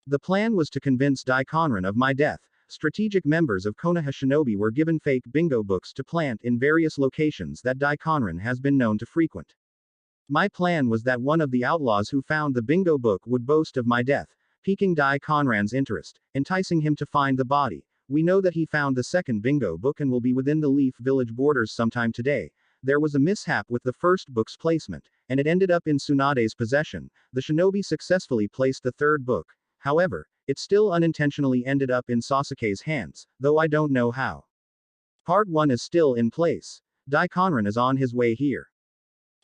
The plan was to convince Daikonin of my death. Strategic members of Konoha Shinobi were given fake bingo books to plant in various locations that Daikonin has been known to frequent. My plan was that one of the outlaws who found the bingo book would boast of my death, piquing Daikonin's interest, enticing him to find the body. We know that he found the second bingo book and will be within the Leaf Village borders sometime today. There was a mishap with the first book's placement, and it ended up in Tsunade's possession. The shinobi successfully placed the third book. However, it still unintentionally ended up in Sasuke's hands, though I don't know how. Part 1 is still in place. Daikonin is on his way here,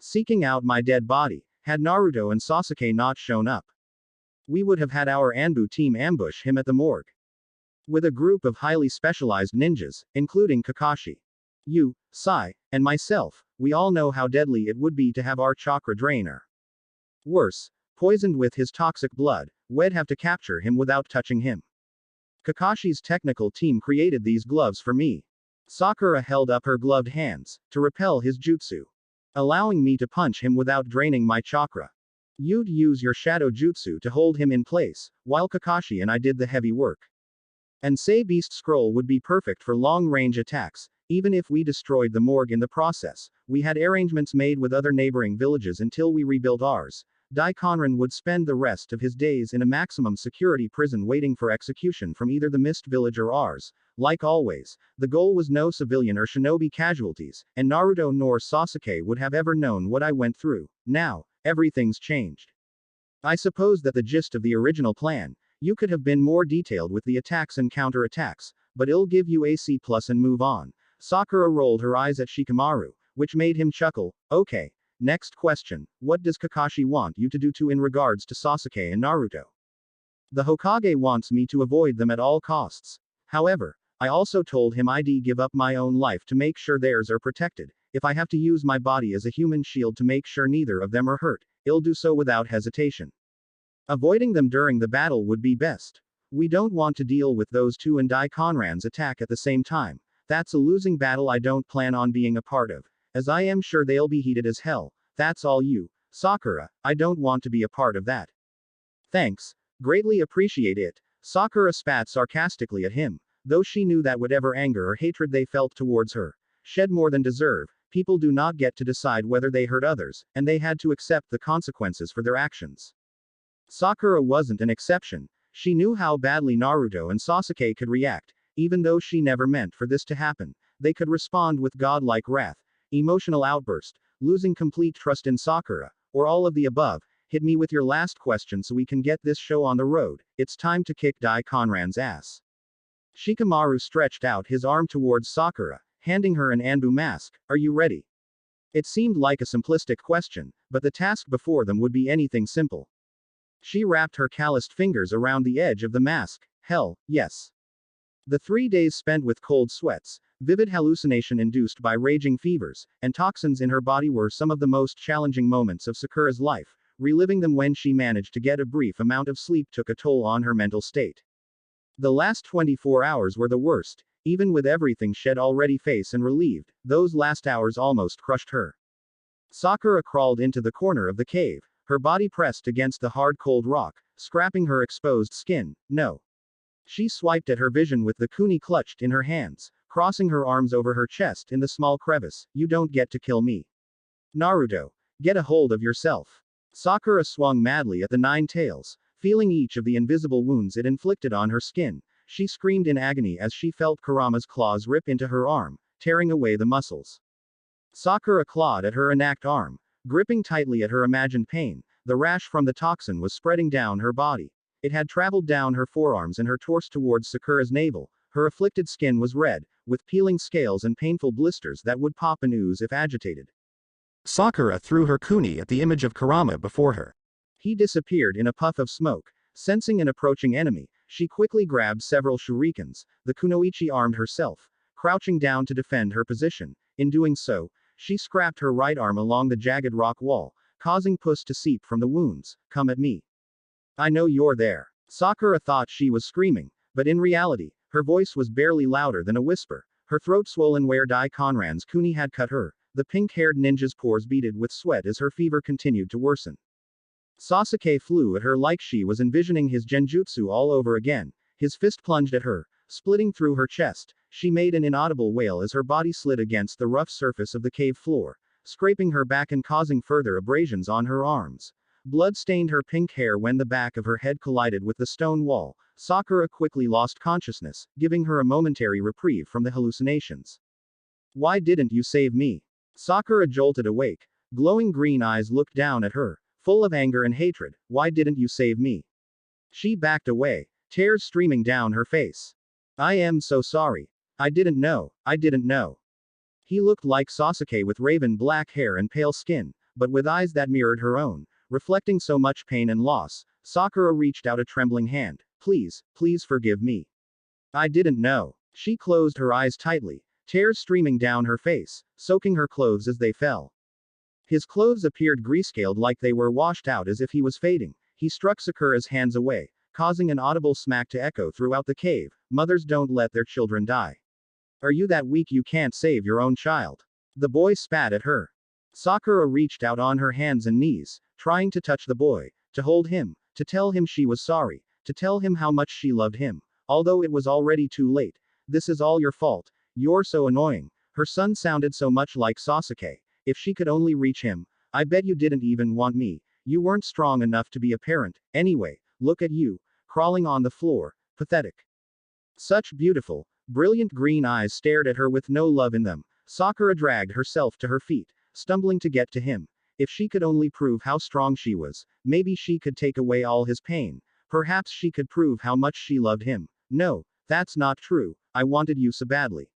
seeking out my dead body. Had Naruto and Sasuke not shown up, we would have had our Anbu team ambush him at the morgue, with a group of highly specialized ninjas, including Kakashi, you, Sai, and myself. We all know how deadly it would be to have our chakra drainer. Worse, poisoned with his toxic blood, we'd have to capture him without touching him. Kakashi's technical team created these gloves for me. Sakura held up her gloved hands to repel his jutsu, allowing me to punch him without draining my chakra. You'd use your shadow jutsu to hold him in place, while Kakashi and I did the heavy work. And say Beast Scroll would be perfect for long-range attacks, even if we destroyed the morgue in the process. We had arrangements made with other neighboring villages until we rebuilt ours. Daikonin would spend the rest of his days in a maximum security prison waiting for execution from either the Mist Village or ours. Like always, the goal was no civilian or shinobi casualties, and Naruto nor Sasuke would have ever known what I went through. Now, everything's changed. I suppose that the gist of the original plan, you could have been more detailed with the attacks and counterattacks, but I'll give you a C+ and move on. Sakura rolled her eyes at Shikamaru, which made him chuckle. Okay, next question, what does Kakashi want you to do in regards to Sasuke and Naruto? The Hokage wants me to avoid them at all costs. However, I also told him I'd give up my own life to make sure theirs are protected. If I have to use my body as a human shield to make sure neither of them are hurt, I'll do so without hesitation. Avoiding them during the battle would be best. We don't want to deal with those two and Daikonin's attack at the same time. That's a losing battle I don't plan on being a part of, as I am sure they'll be heated as hell. That's all you, Sakura. I don't want to be a part of that. Thanks. Greatly appreciate it. Sakura spat sarcastically at him, though she knew that whatever anger or hatred they felt towards her, shed more than deserve. People do not get to decide whether they hurt others, and they had to accept the consequences for their actions. Sakura wasn't an exception. She knew how badly Naruto and Sasuke could react. Even though she never meant for this to happen, they could respond with godlike wrath, emotional outburst, losing complete trust in Sakura, or all of the above. Hit me with your last question so we can get this show on the road. It's time to kick Daikonin's ass. Shikamaru stretched out his arm towards Sakura, handing her an Anbu mask. Are you ready? It seemed like a simplistic question, but the task before them would be anything simple. She wrapped her calloused fingers around the edge of the mask. Hell, yes. The 3 days spent with cold sweats, vivid hallucination induced by raging fevers, and toxins in her body were some of the most challenging moments of Sakura's life. Reliving them when she managed to get a brief amount of sleep took a toll on her mental state. The last 24 hours were the worst, even with everything shed already face and relieved, those last hours almost crushed her. Sakura crawled into the corner of the cave, her body pressed against the hard cold rock, scraping her exposed skin. No. She swiped at her vision with the kuni clutched in her hands, crossing her arms over her chest in the small crevice. You don't get to kill me. Naruto, get a hold of yourself. Sakura swung madly at the 9 tails, feeling each of the invisible wounds it inflicted on her skin. She screamed in agony as she felt Kurama's claws rip into her arm, tearing away the muscles. Sakura clawed at her inact arm, gripping tightly at her imagined pain. The rash from the toxin was spreading down her body. It had traveled down her forearms and her torso towards Sakura's navel. Her afflicted skin was red, with peeling scales and painful blisters that would pop and ooze if agitated. Sakura threw her kuni at the image of Kurama before her. He disappeared in a puff of smoke, Sensing an approaching enemy, she quickly grabbed several shurikens. The kunoichi armed herself, crouching down to defend her position. In doing so, she scrapped her right arm along the jagged rock wall, causing pus to seep from the wounds. Come at me. I know you're there. Sakura thought she was screaming, but in reality, her voice was barely louder than a whisper. Her throat swollen where Dai Conran's kuni had cut her. The pink-haired ninja's pores beaded with sweat as her fever continued to worsen. Sasuke flew at her like she was envisioning his genjutsu all over again. His fist plunged at her, splitting through her chest. She made an inaudible wail as her body slid against the rough surface of the cave floor, scraping her back and causing further abrasions on her arms. Blood stained her pink hair when the back of her head collided with the stone wall. Sakura quickly lost consciousness, giving her a momentary reprieve from the hallucinations. Why didn't you save me? Sakura jolted awake. Glowing green eyes looked down at her, full of anger and hatred. Why didn't you save me? She backed away, tears streaming down her face. I am so sorry. I didn't know. He looked like Sasuke with raven black hair and pale skin, but with eyes that mirrored her own, reflecting so much pain and loss. Sakura reached out a trembling hand. Please forgive me. I didn't know. She closed her eyes tightly, tears streaming down her face, soaking her clothes as they fell. His clothes appeared grease-scaled like they were washed out as if he was fading. He struck Sakura's hands away, causing an audible smack to echo throughout the cave. Mothers don't let their children die. Are you that weak you can't save your own child? The boy spat at her. Sakura reached out on her hands and knees, trying to touch the boy, to hold him, to tell him she was sorry, to tell him how much she loved him. Although it was already too late. This is all your fault. You're so annoying. Her son sounded so much like Sasuke. If she could only reach him. I bet you didn't even want me. You weren't strong enough to be a parent. Anyway, look at you, crawling on the floor. Pathetic. Such beautiful, brilliant green eyes stared at her with no love in them. Sakura dragged herself to her feet, stumbling to get to him. If she could only prove how strong she was, maybe she could take away all his pain. Perhaps she could prove how much she loved him. No, that's not true. I wanted you so badly.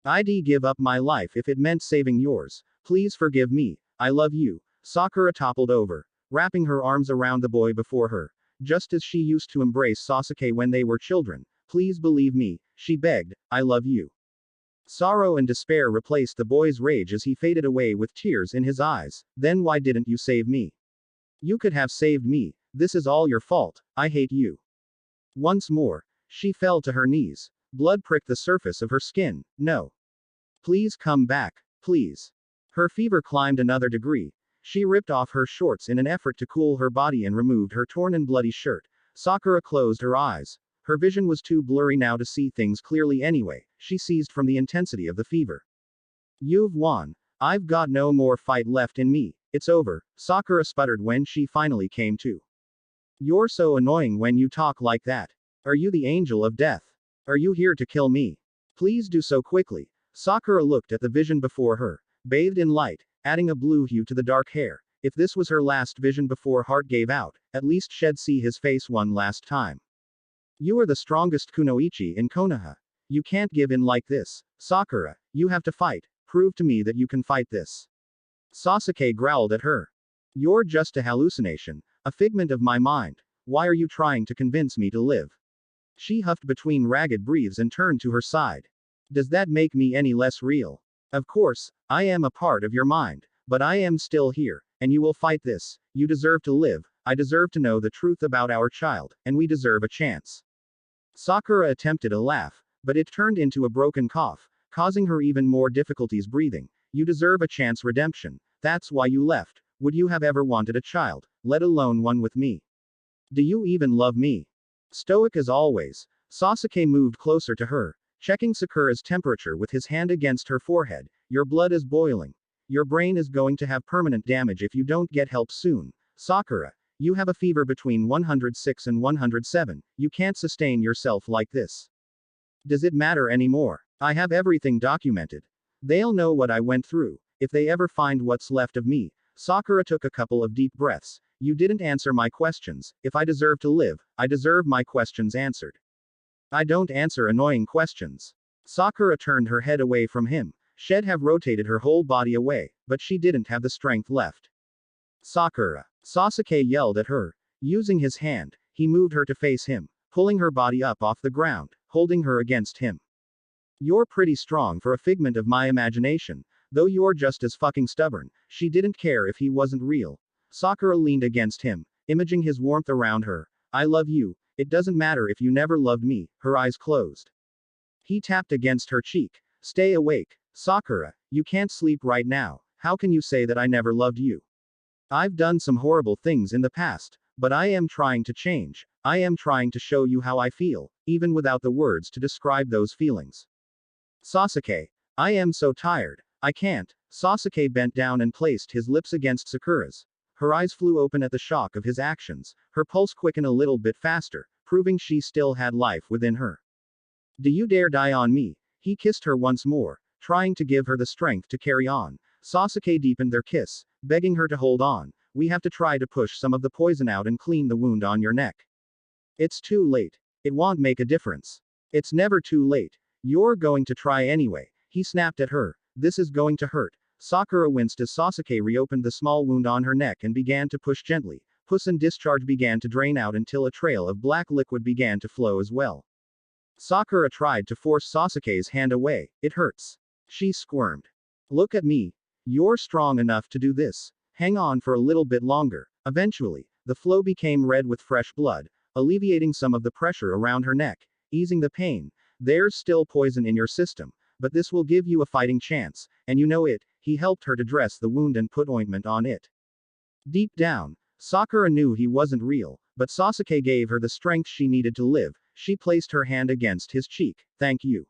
I'd give up my life if it meant saving yours. Please forgive me. I love you. Sakura toppled over, wrapping her arms around the boy before her, just as she used to embrace Sasuke when they were children. Please believe me, she begged. I love you. Sorrow and despair replaced the boy's rage as he faded away with tears in his eyes. Then why didn't you save me? You could have saved me. This is all your fault. I hate you. Once more, she fell to her knees. Blood pricked the surface of her skin. No. Please come back. Please. Her fever climbed another degree. She ripped off her shorts in an effort to cool her body and removed her torn and bloody shirt. Sakura closed her eyes. Her vision was too blurry now to see things clearly anyway. She seized from the intensity of the fever. You've won. I've got no more fight left in me. It's over, Sakura sputtered when she finally came to. You're so annoying when you talk like that. Are you the angel of death? Are you here to kill me? Please do so quickly. Sakura looked at the vision before her, bathed in light, adding a blue hue to the dark hair. If this was her last vision before heart gave out, at least she'd see his face one last time. You are the strongest kunoichi in Konoha. You can't give in like this. Sakura, you have to fight. Prove to me that you can fight this. Sasuke growled at her. You're just a hallucination, a figment of my mind. Why are you trying to convince me to live? She huffed between ragged breaths and turned to her side. Does that make me any less real? Of course, I am a part of your mind, but I am still here, and you will fight this. You deserve to live. I deserve to know the truth about our child, and we deserve a chance. Sakura attempted a laugh, but it turned into a broken cough, causing her even more difficulties breathing. You deserve a chance redemption. That's why you left. Would you have ever wanted a child, let alone one with me? Do you even love me? Stoic as always, Sasuke moved closer to her, checking Sakura's temperature with his hand against her forehead. Your blood is boiling. Your brain is going to have permanent damage if you don't get help soon. Sakura, you have a fever between 106 and 107. You can't sustain yourself like this. Does it matter anymore? I have everything documented. They'll know what I went through, if they ever find what's left of me. Sakura took a couple of deep breaths. You didn't answer my questions. If I deserve to live, I deserve my questions answered. I don't answer annoying questions. Sakura turned her head away from him. She'd have rotated her whole body away, but she didn't have the strength left. Sakura. Sasuke yelled at her. Using his hand, he moved her to face him, pulling her body up off the ground, holding her against him. You're pretty strong for a figment of my imagination, though you're just as fucking stubborn. She didn't care if he wasn't real. Sakura leaned against him, imaging his warmth around her. I love you, it doesn't matter if you never loved me, her eyes closed. He tapped against her cheek. Stay awake, Sakura, you can't sleep right now, how can you say that I never loved you? I've done some horrible things in the past, but I am trying to change. I am trying to show you how I feel, even without the words to describe those feelings. Sasuke, I am so tired, I can't. Sasuke bent down and placed his lips against Sakura's. Her eyes flew open at the shock of his actions, her pulse quickened a little bit faster, proving she still had life within her. Do you dare die on me? He kissed her once more, trying to give her the strength to carry on. Sasuke deepened their kiss, begging her to hold on. We have to try to push some of the poison out and clean the wound on your neck. It's too late. It won't make a difference. It's never too late. You're going to try anyway. He snapped at her. This is going to hurt. Sakura winced as Sasuke reopened the small wound on her neck and began to push gently. Pus and discharge began to drain out until a trail of black liquid began to flow as well. Sakura tried to force Sasuke's hand away. It hurts. She squirmed. Look at me. You're strong enough to do this. Hang on for a little bit longer. Eventually, the flow became red with fresh blood, alleviating some of the pressure around her neck, easing the pain. There's still poison in your system, but this will give you a fighting chance, and you know it. He helped her to dress the wound and put ointment on it. Deep down, Sakura knew he wasn't real, but Sasuke gave her the strength she needed to live. She placed her hand against his cheek. Thank you.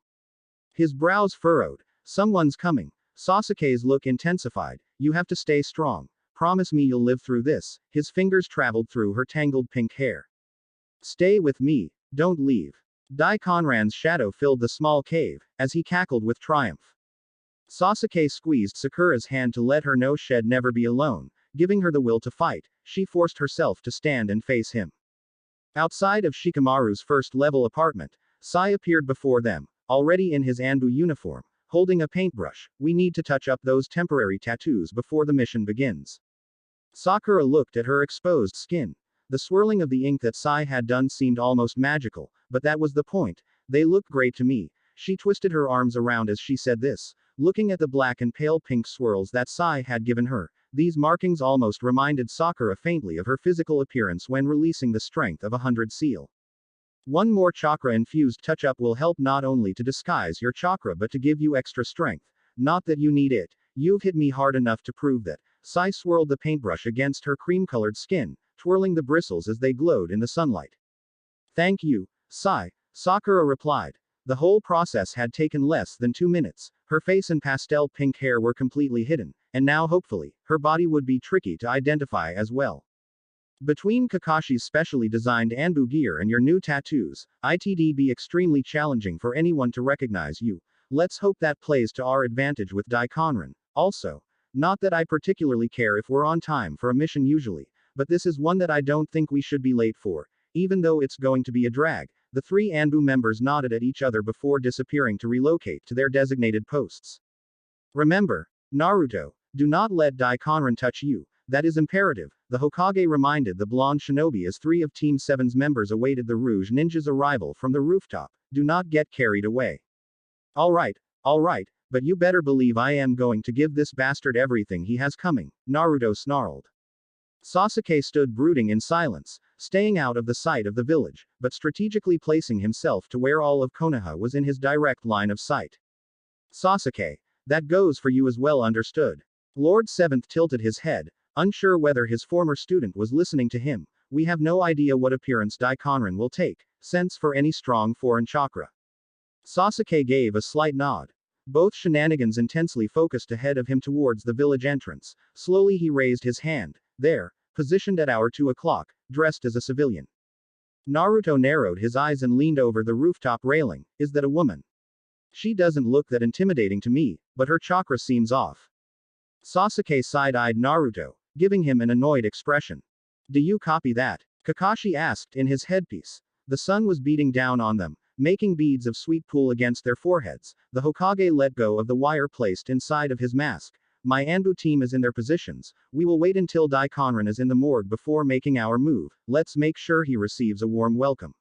His brows furrowed. Someone's coming. Sasuke's look intensified. You have to stay strong. Promise me you'll live through this. His fingers traveled through her tangled pink hair. Stay with me. Don't leave. Daikonran's shadow filled the small cave, as he cackled with triumph. Sasuke squeezed Sakura's hand to let her know she'd never be alone, giving her the will to fight. She forced herself to stand and face him. Outside of Shikamaru's first-level apartment, Sai appeared before them, already in his Anbu uniform, holding a paintbrush. We need to touch up those temporary tattoos before the mission begins. Sakura looked at her exposed skin. The swirling of the ink that Sai had done seemed almost magical, but that was the point. They looked great to me. She twisted her arms around as she said this, looking at the black and pale pink swirls that Sai had given her. These markings almost reminded Sakura faintly of her physical appearance when releasing the strength of 100 seal. One more chakra-infused touch-up will help not only to disguise your chakra but to give you extra strength. Not that you need it. You've hit me hard enough to prove that. Sai swirled the paintbrush against her cream-colored skin, twirling the bristles as they glowed in the sunlight. Thank you, Sai, Sakura replied. The whole process had taken less than 2 minutes. Her face and pastel pink hair were completely hidden, and now hopefully, her body would be tricky to identify as well. Between Kakashi's specially designed Anbu gear and your new tattoos, it'd be extremely challenging for anyone to recognize you. Let's hope that plays to our advantage with Daikonran. Also, not that I particularly care if we're on time for a mission usually, but this is one that I don't think we should be late for, even though it's going to be a drag. The 3 Anbu members nodded at each other before disappearing to relocate to their designated posts. Remember, Naruto, do not let Daikonran touch you. That is imperative, the Hokage reminded the blonde shinobi as 3 of Team 7's members awaited the Rouge Ninja's arrival from the rooftop. Do not get carried away. Alright, but you better believe I am going to give this bastard everything he has coming, Naruto snarled. Sasuke stood brooding in silence, staying out of the sight of the village, but strategically placing himself to where all of Konoha was in his direct line of sight. Sasuke, that goes for you as well, understood. Lord Seventh tilted his head, unsure whether his former student was listening to him. We have no idea what appearance Daikonran will take, sense for any strong foreign chakra. Sasuke gave a slight nod. Both shenanigans intensely focused ahead of him towards the village entrance. Slowly he raised his hand. There, positioned at our 2 o'clock, dressed as a civilian. Naruto narrowed his eyes and leaned over the rooftop railing. Is that a woman? She doesn't look that intimidating to me, but her chakra seems off. Sasuke side-eyed Naruto, giving him an annoyed expression. Do you copy that? Kakashi asked in his headpiece. The sun was beating down on them, making beads of sweet pool against their foreheads. The Hokage let go of the wire placed inside of his mask, My Anbu team is in their positions. We will wait until Daikon is in the morgue before making our move. Let's make sure he receives a warm welcome.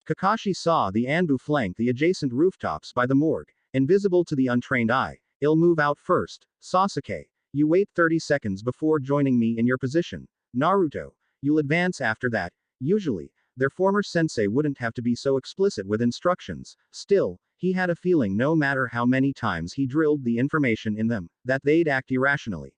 Kakashi saw the Anbu flank the adjacent rooftops by the morgue, invisible to the untrained eye. I'll move out first. Sasuke, you wait 30 seconds before joining me in your position. Naruto, you'll advance after that. Usually, their former sensei wouldn't have to be so explicit with instructions. Still, he had a feeling no matter how many times he drilled the information in them, that they'd act irrationally.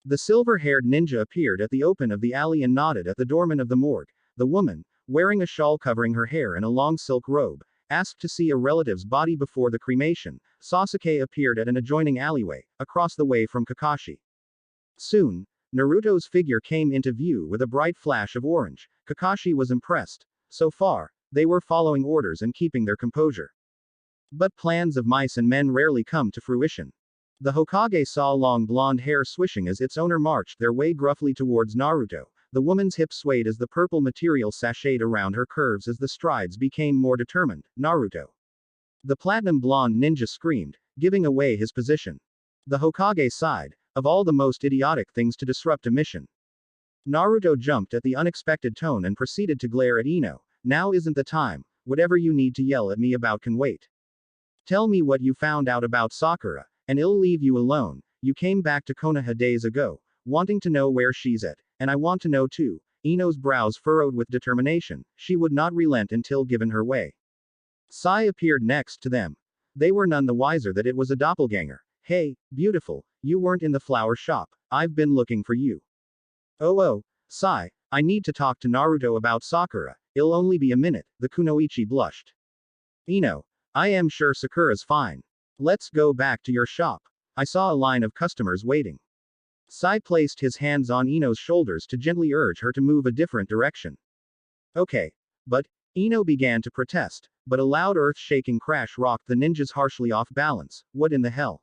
The silver-haired ninja appeared at the open of the alley and nodded at the doorman of the morgue. The woman, wearing a shawl covering her hair and a long silk robe, asked to see a relative's body before the cremation. Sasuke appeared at an adjoining alleyway, across the way from Kakashi. Soon, Naruto's figure came into view with a bright flash of orange. Kakashi was impressed. So far, they were following orders and keeping their composure. But plans of mice and men rarely come to fruition. The Hokage saw long blonde hair swishing as its owner marched their way gruffly towards Naruto. The woman's hips swayed as the purple material sashayed around her curves as the strides became more determined. Naruto. The platinum blonde ninja screamed, giving away his position. The Hokage sighed. Of all the most idiotic things to disrupt a mission. Naruto jumped at the unexpected tone and proceeded to glare at Ino. Now isn't the time. Whatever you need to yell at me about can wait. Tell me what you found out about Sakura, and I'll leave you alone. You came back to Konoha days ago, wanting to know where she's at, and I want to know too. Ino's brows furrowed with determination. She would not relent until given her way. Sai appeared next to them. They were none the wiser that it was a doppelganger. Hey, beautiful, you weren't in the flower shop. I've been looking for you. Oh, Sai, I need to talk to Naruto about Sakura. It'll only be a minute. The kunoichi blushed. Ino, I am sure Sakura's fine. Let's go back to your shop. I saw a line of customers waiting. Sai placed his hands on Ino's shoulders to gently urge her to move a different direction. Okay. But, Ino began to protest, but a loud earth-shaking crash rocked the ninjas harshly off balance. What in the hell?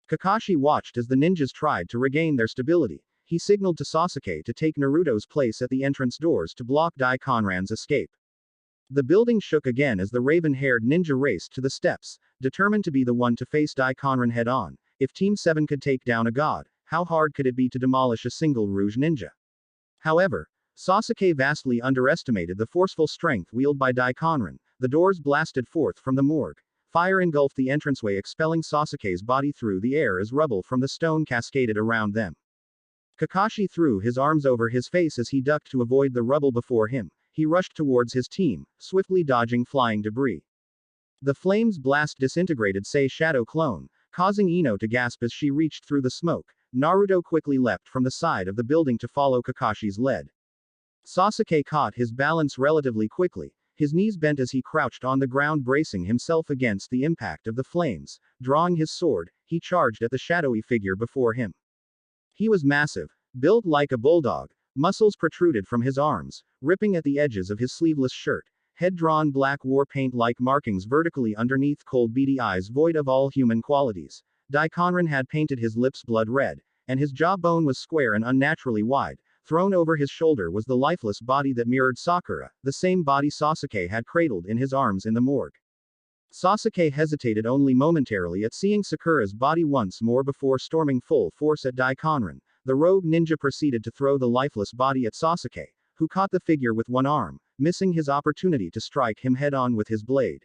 Kakashi watched as the ninjas tried to regain their stability. He signaled to Sasuke to take Naruto's place at the entrance doors to block Daikonran's escape. The building shook again as the raven-haired ninja raced to the steps, determined to be the one to face Daikonran head-on. If Team 7 could take down a god, how hard could it be to demolish a single Rouge ninja? However, Sasuke vastly underestimated the forceful strength wielded by Daikonran. The doors blasted forth from the morgue. Fire engulfed the entranceway, expelling Sasuke's body through the air as rubble from the stone cascaded around them. Kakashi threw his arms over his face as he ducked to avoid the rubble before him. He rushed towards his team, swiftly dodging flying debris. The flames blast disintegrated Sei Shadow Clone, causing Ino to gasp as she reached through the smoke. Naruto quickly leapt from the side of the building to follow Kakashi's lead. Sasuke caught his balance relatively quickly. His knees bent as he crouched on the ground, bracing himself against the impact of the flames. Drawing his sword, he charged at the shadowy figure before him. He was massive, built like a bulldog. Muscles protruded from his arms, ripping at the edges of his sleeveless shirt. Head-drawn black war paint-like markings vertically underneath cold beady eyes void of all human qualities. Daikonran had painted his lips blood red, and his jawbone was square and unnaturally wide. Thrown over his shoulder was the lifeless body that mirrored Sakura, the same body Sasuke had cradled in his arms in the morgue. Sasuke hesitated only momentarily at seeing Sakura's body once more before storming full force at Daikonran. The rogue ninja proceeded to throw the lifeless body at Sasuke, who caught the figure with one arm, missing his opportunity to strike him head-on with his blade.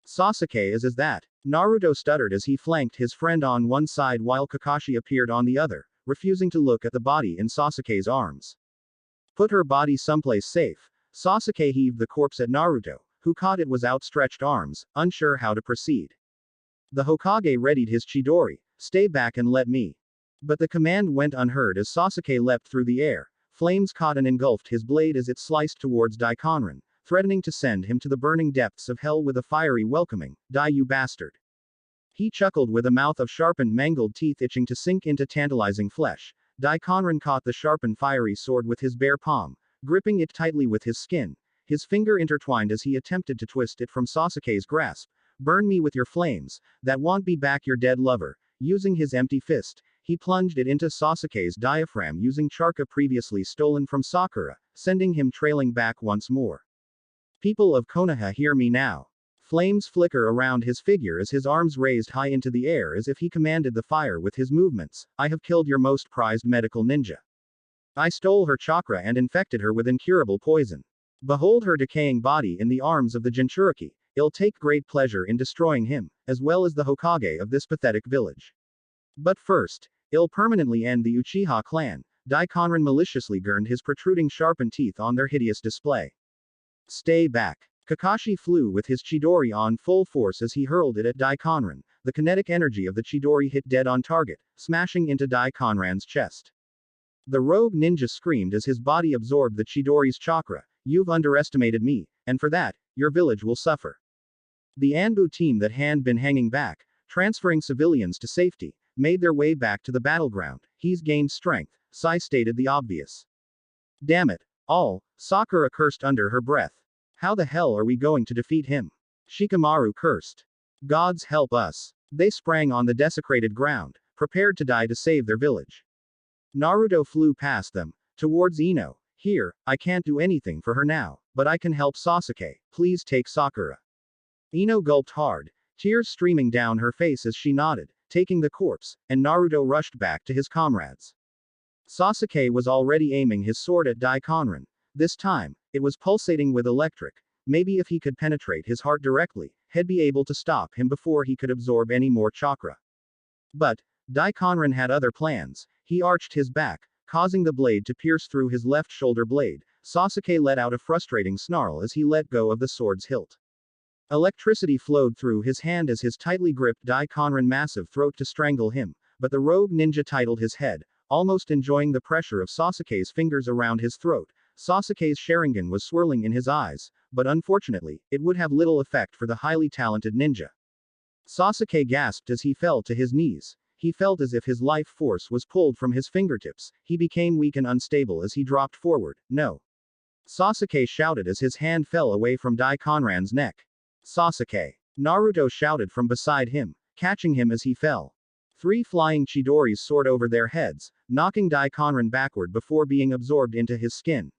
Sasuke is that? Naruto stuttered as he flanked his friend on one side while Kakashi appeared on the other, refusing to look at the body in Sasuke's arms. Put her body someplace safe. Sasuke heaved the corpse at Naruto, who caught it with outstretched arms, unsure how to proceed. The Hokage readied his Chidori. Stay back and let me. But the command went unheard as Sasuke leapt through the air. Flames caught and engulfed his blade as it sliced towards Daikonran, threatening to send him to the burning depths of hell with a fiery welcoming, "Die you bastard." He chuckled with a mouth of sharpened mangled teeth itching to sink into tantalizing flesh. Daikonran caught the sharpened fiery sword with his bare palm, gripping it tightly with his skin. His finger intertwined as he attempted to twist it from Sasuke's grasp. Burn me with your flames, that won't be back your dead lover. Using his empty fist, he plunged it into Sasuke's diaphragm using charka previously stolen from Sakura, sending him trailing back once more. People of Konoha, hear me now. Flames flicker around his figure as his arms raised high into the air as if he commanded the fire with his movements. I have killed your most prized medical ninja. I stole her chakra and infected her with incurable poison. Behold her decaying body in the arms of the Jinchuriki. I'll take great pleasure in destroying him, as well as the Hokage of this pathetic village. But first, I'll permanently end the Uchiha clan. Daikonin maliciously gurned his protruding sharpened teeth on their hideous display. Stay back. Kakashi flew with his Chidori on full force as he hurled it at Daikonin. The kinetic energy of the Chidori hit dead on target, smashing into Daikonin's chest. The rogue ninja screamed as his body absorbed the Chidori's chakra. You've underestimated me, and for that, your village will suffer. The Anbu team that had been hanging back, transferring civilians to safety, made their way back to the battleground. He's gained strength, Sai stated the obvious. Damn it, all, Sakura cursed under her breath. How the hell are we going to defeat him? Shikamaru cursed. Gods help us. They sprang on the desecrated ground, prepared to die to save their village. Naruto flew past them, towards Ino. Here, I can't do anything for her now, but I can help Sasuke, please take Sakura. Ino gulped hard, tears streaming down her face as she nodded, taking the corpse, and Naruto rushed back to his comrades. Sasuke was already aiming his sword at Daikonin. This time, it was pulsating with electric. Maybe if he could penetrate his heart directly, he'd be able to stop him before he could absorb any more chakra. But, Daikonin had other plans. He arched his back, causing the blade to pierce through his left shoulder blade. Sasuke let out a frustrating snarl as he let go of the sword's hilt. Electricity flowed through his hand as his tightly gripped Daikonin massive throat to strangle him, but the rogue ninja titled his head, almost enjoying the pressure of Sasuke's fingers around his throat. Sasuke's Sharingan was swirling in his eyes, but unfortunately, it would have little effect for the highly talented ninja. Sasuke gasped as he fell to his knees. He felt as if his life force was pulled from his fingertips. He became weak and unstable as he dropped forward. No. Sasuke shouted as his hand fell away from Daikonin's neck. Sasuke. Naruto shouted from beside him, catching him as he fell. 3 flying Chidoris soared over their heads, knocking Daikonin backward before being absorbed into his skin.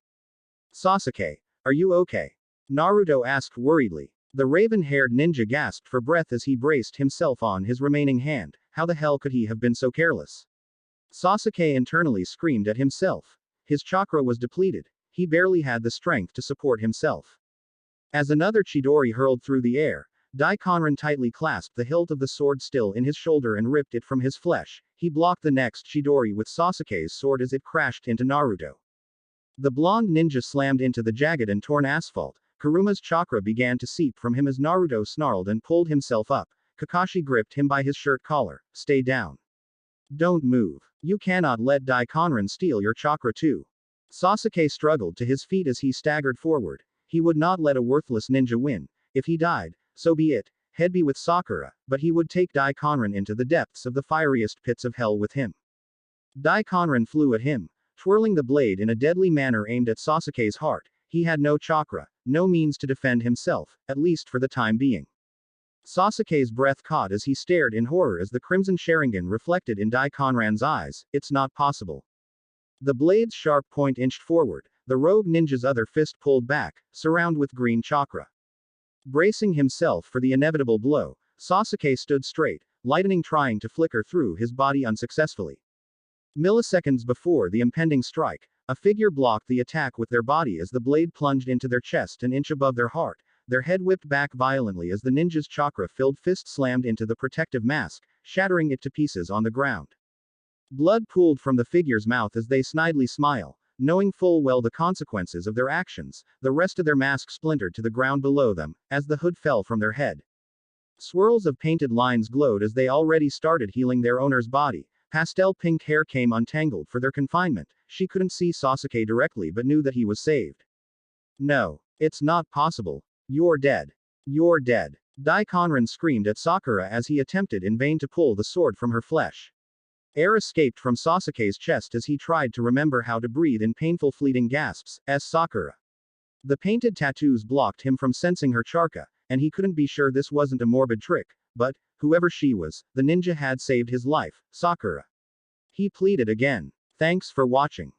Sasuke, are you okay? Naruto asked worriedly. The raven-haired ninja gasped for breath as he braced himself on his remaining hand. How the hell could he have been so careless? Sasuke internally screamed at himself. His chakra was depleted. He barely had the strength to support himself. As another Chidori hurled through the air, Daikonin tightly clasped the hilt of the sword still in his shoulder and ripped it from his flesh. He blocked the next Chidori with Sasuke's sword as it crashed into Naruto. The blonde ninja slammed into the jagged and torn asphalt. Kuruma's chakra began to seep from him as Naruto snarled and pulled himself up. Kakashi gripped him by his shirt collar. Stay down. Don't move. You cannot let Daikonin steal your chakra too. Sasuke struggled to his feet as he staggered forward. He would not let a worthless ninja win. If he died, so be it. He'd be with Sakura, but he would take Daikonin into the depths of the fieriest pits of hell with him. Daikonin flew at him, twirling the blade in a deadly manner aimed at Sasuke's heart. He had no chakra, no means to defend himself, at least for the time being. Sasuke's breath caught as he stared in horror as the crimson Sharingan reflected in Daikonin's eyes. It's not possible. The blade's sharp point inched forward, the rogue ninja's other fist pulled back, surrounded with green chakra. Bracing himself for the inevitable blow, Sasuke stood straight, lightning trying to flicker through his body unsuccessfully. Milliseconds before the impending strike, a figure blocked the attack with their body as the blade plunged into their chest an inch above their heart. Their head whipped back violently as the ninja's chakra-filled fist slammed into the protective mask, shattering it to pieces on the ground. Blood pooled from the figure's mouth as they snidely smile, knowing full well the consequences of their actions. The rest of their mask splintered to the ground below them, as the hood fell from their head. Swirls of painted lines glowed as they already started healing their owner's body. Pastel pink hair came untangled for their confinement. She couldn't see Sasuke directly but knew that he was saved. No. It's not possible. You're dead. You're dead. Daikonin screamed at Sakura as he attempted in vain to pull the sword from her flesh. Air escaped from Sasuke's chest as he tried to remember how to breathe in painful fleeting gasps, as Sakura. The painted tattoos blocked him from sensing her chakra, and he couldn't be sure this wasn't a morbid trick, but, whoever she was, the ninja had saved his life. Sakura. He pleaded again. Thanks for watching.